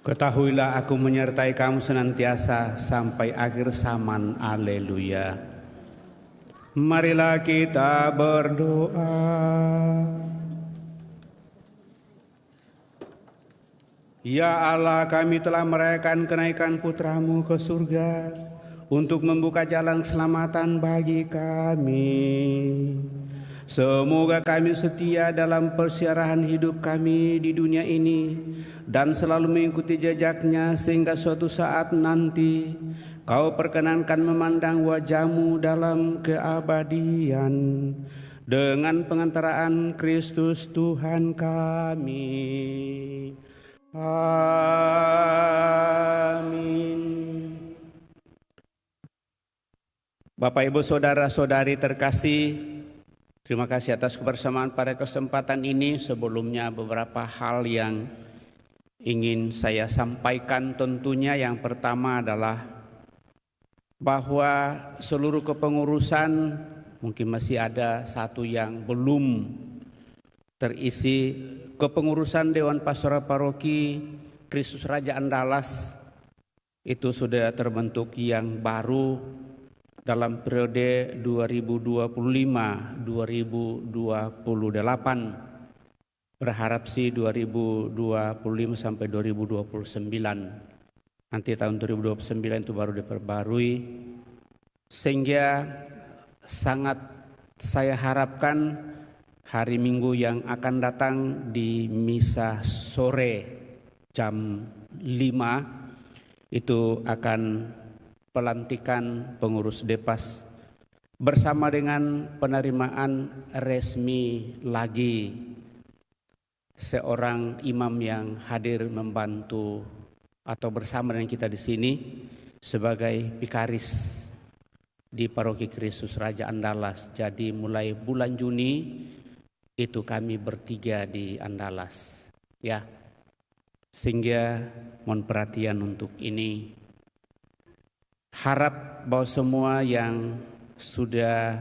Ketahuilah aku menyertai kamu senantiasa sampai akhir zaman. Haleluya. Marilah kita berdoa. Ya Allah, kami telah merayakan kenaikan Putramu ke surga untuk membuka jalan keselamatan bagi kami. Semoga kami setia dalam persiaran hidup kami di dunia ini dan selalu mengikuti jejaknya sehingga suatu saat nanti Kau perkenankan memandang wajah-Mu dalam keabadian dengan pengantaraan Kristus Tuhan kami. Amin. Bapak, Ibu, saudara-saudari terkasih, terima kasih atas kebersamaan pada kesempatan ini. Sebelumnya beberapa hal yang ingin saya sampaikan, tentunya yang pertama adalah bahwa seluruh kepengurusan, mungkin masih ada satu yang belum terisi, kepengurusan Dewan Pastoral Paroki Kristus Raja Andalas itu sudah terbentuk yang baru dalam periode 2025-2028. Berharap sih 2025 sampai 2029. Nanti tahun 2029 itu baru diperbarui. Sehingga sangat saya harapkan hari Minggu yang akan datang di misa sore jam 5 itu akan pelantikan pengurus Depas bersama dengan penerimaan resmi lagi seorang imam yang hadir membantu atau bersama dengan kita di sini sebagai vikaris di Paroki Kristus Raja Andalas. Jadi mulai bulan Juni itu kami bertiga di Andalas, ya. Sehingga mohon perhatian untuk ini. Harap bahwa semua yang sudah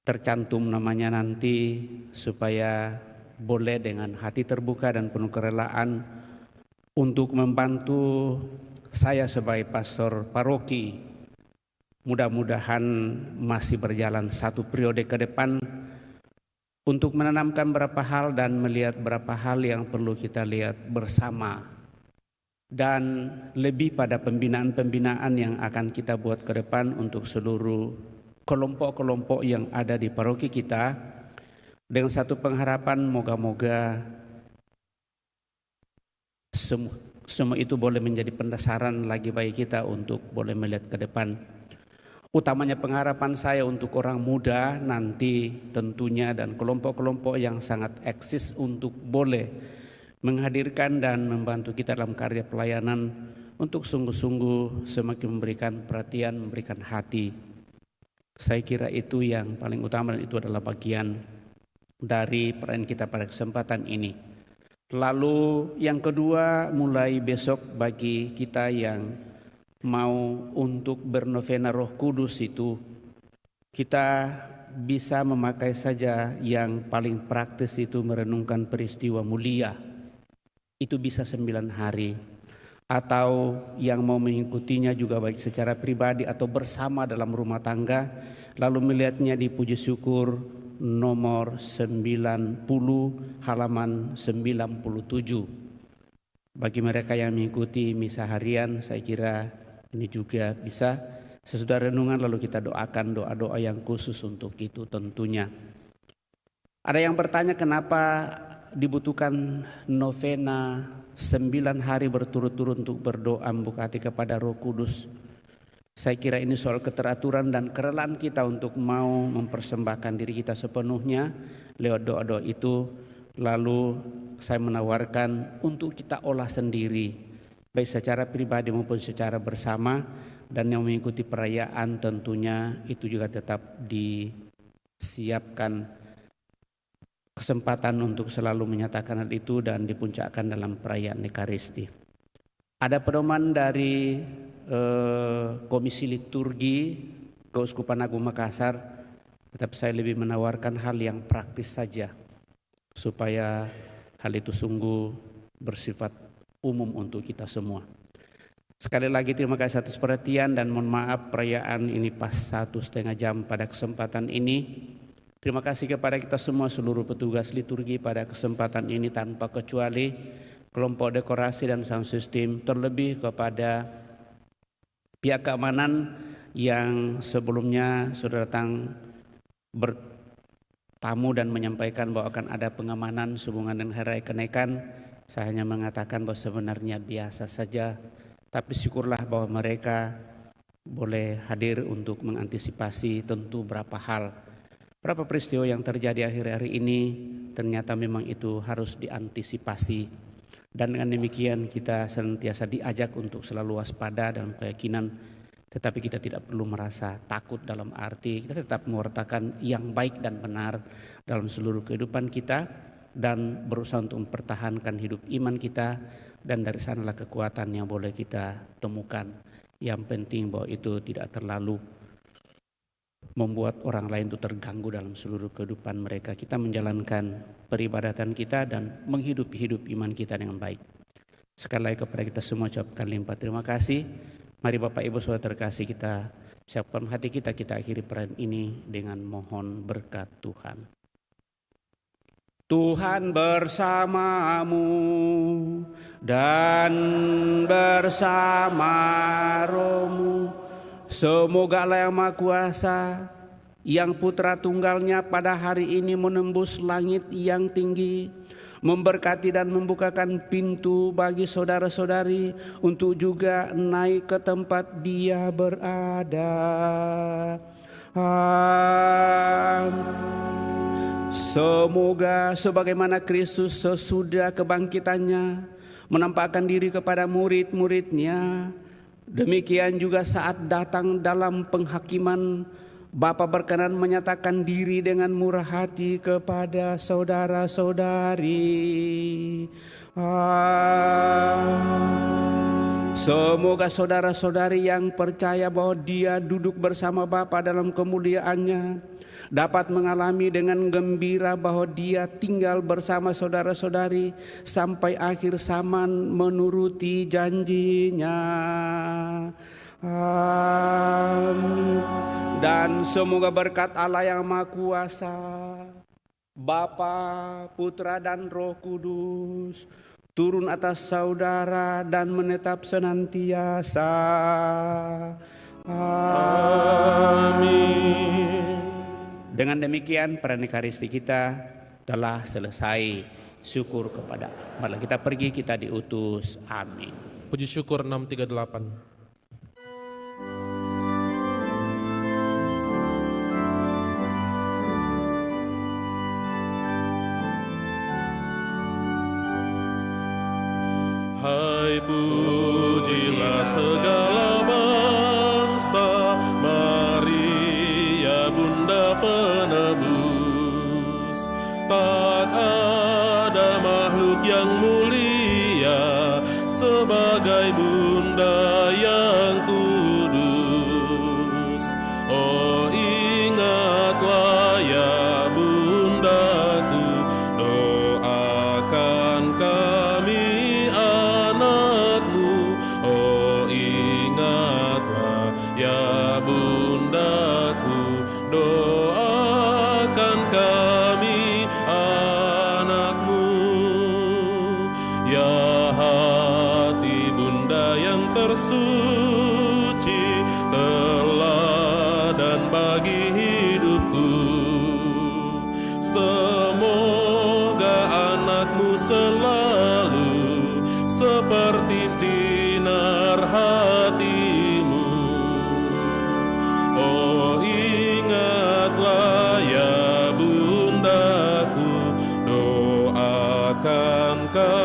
tercantum namanya nanti supaya boleh dengan hati terbuka dan penuh kerelaan untuk membantu saya sebagai pastor paroki. Mudah-mudahan masih berjalan satu periode ke depan untuk menanamkan beberapa hal dan melihat beberapa hal yang perlu kita lihat bersama. Dan lebih pada pembinaan-pembinaan yang akan kita buat ke depan untuk seluruh kelompok-kelompok yang ada di paroki kita, dengan satu pengharapan moga-moga semua itu boleh menjadi pendasaran lagi bagi kita untuk boleh melihat ke depan. Utamanya pengharapan saya untuk orang muda nanti tentunya dan kelompok-kelompok yang sangat eksis untuk boleh menghadirkan dan membantu kita dalam karya pelayanan untuk sungguh-sungguh semakin memberikan perhatian, memberikan hati. Saya kira itu yang paling utama dan itu adalah bagian dari peran kita pada kesempatan ini. Lalu yang kedua, mulai besok bagi kita yang mau untuk bernovena Roh Kudus itu kita bisa memakai saja yang paling praktis itu merenungkan peristiwa mulia. Itu bisa 9 hari. Atau yang mau mengikutinya juga baik secara pribadi atau bersama dalam rumah tangga, lalu melihatnya di Puji Syukur nomor 90 halaman 97. Bagi mereka yang mengikuti misa harian, saya kira ini juga bisa sesudah renungan lalu kita doakan doa-doa yang khusus untuk itu tentunya. Ada yang bertanya kenapa dibutuhkan novena 9 hari berturut-turut untuk berdoa membuka hati kepada Roh Kudus. Saya kira ini soal keteraturan dan kerelaan kita untuk mau mempersembahkan diri kita sepenuhnya lewat doa-doa itu. Lalu saya menawarkan untuk kita olah sendiri, baik secara pribadi maupun secara bersama, dan yang mengikuti perayaan tentunya itu juga tetap disiapkan kesempatan untuk selalu menyatakan hal itu dan dipuncakkan dalam perayaan Ekaristi. Ada pedoman dari Komisi Liturgi Keuskupan Agung Makassar, tetapi saya lebih menawarkan hal yang praktis saja supaya hal itu sungguh bersifat umum untuk kita semua. Sekali lagi terima kasih atas perhatian dan mohon maaf perayaan ini pas 1,5 jam pada kesempatan ini. Terima kasih kepada kita semua seluruh petugas liturgi pada kesempatan ini tanpa kecuali, kelompok dekorasi dan sound system, terlebih kepada pihak keamanan yang sebelumnya sudah datang bertamu dan menyampaikan bahwa akan ada pengamanan sehubungan dengan hari raya kenaikan. Saya hanya mengatakan bahwa sebenarnya biasa saja, tapi syukurlah bahwa mereka boleh hadir untuk mengantisipasi tentu berapa hal. Berapa peristiwa yang terjadi akhir-akhir ini ternyata memang itu harus diantisipasi. Dan dengan demikian kita senantiasa diajak untuk selalu waspada dalam keyakinan, tetapi kita tidak perlu merasa takut dalam arti kita tetap mewartakan yang baik dan benar dalam seluruh kehidupan kita dan berusaha untuk mempertahankan hidup iman kita, dan dari sanalah kekuatan yang boleh kita temukan. Yang penting bahwa itu tidak terlalu membuat orang lain itu terganggu dalam seluruh kehidupan mereka. Kita menjalankan peribadatan kita dan menghidupi hidup iman kita dengan baik. Sekali lagi kepada kita semua ucapkan limpah terima kasih. Mari Bapak Ibu Saudara terkasih, kita siapkan hati kita akhiri perayaan ini dengan mohon berkat Tuhan. Tuhan bersamamu dan bersama rohmu. Semoga Allah yang Maha Kuasa, yang Putra Tunggalnya pada hari ini menembus langit yang tinggi, memberkati dan membukakan pintu bagi saudara-saudari untuk juga naik ke tempat Dia berada. Semoga sebagaimana Kristus sesudah kebangkitannya menampakkan diri kepada murid-muridnya, demikian juga saat datang dalam penghakiman, Bapa berkenan menyatakan diri dengan murah hati kepada saudara-saudari. Semoga saudara-saudari yang percaya bahwa Dia duduk bersama Bapa dalam kemuliaannya dapat mengalami dengan gembira bahwa Dia tinggal bersama saudara-saudari sampai akhir zaman menuruti janjinya. Amin. Dan semoga berkat Allah yang Maha Kuasa, Bapa, Putra dan Roh Kudus turun atas saudara dan menetap senantiasa. Amin. Dengan demikian perayaan Ekaristi kita telah selesai. Syukur kepada Allah. Mari kita pergi, kita diutus. Amin. Puji syukur 638. Hai pujilah segala bangsa, Maria Bunda Penebus. Tak ada makhluk yang mulia sebagai Bunda yang kudus. Oh ingatlah ya Bundaku, doakan kami anakmu. Oh ingatlah ya Bundaku, doakan kami anakmu. Ya hati Bunda ingatmu selalu seperti sinar hatimu. Oh, ingatlah ya bundaku, doakan kau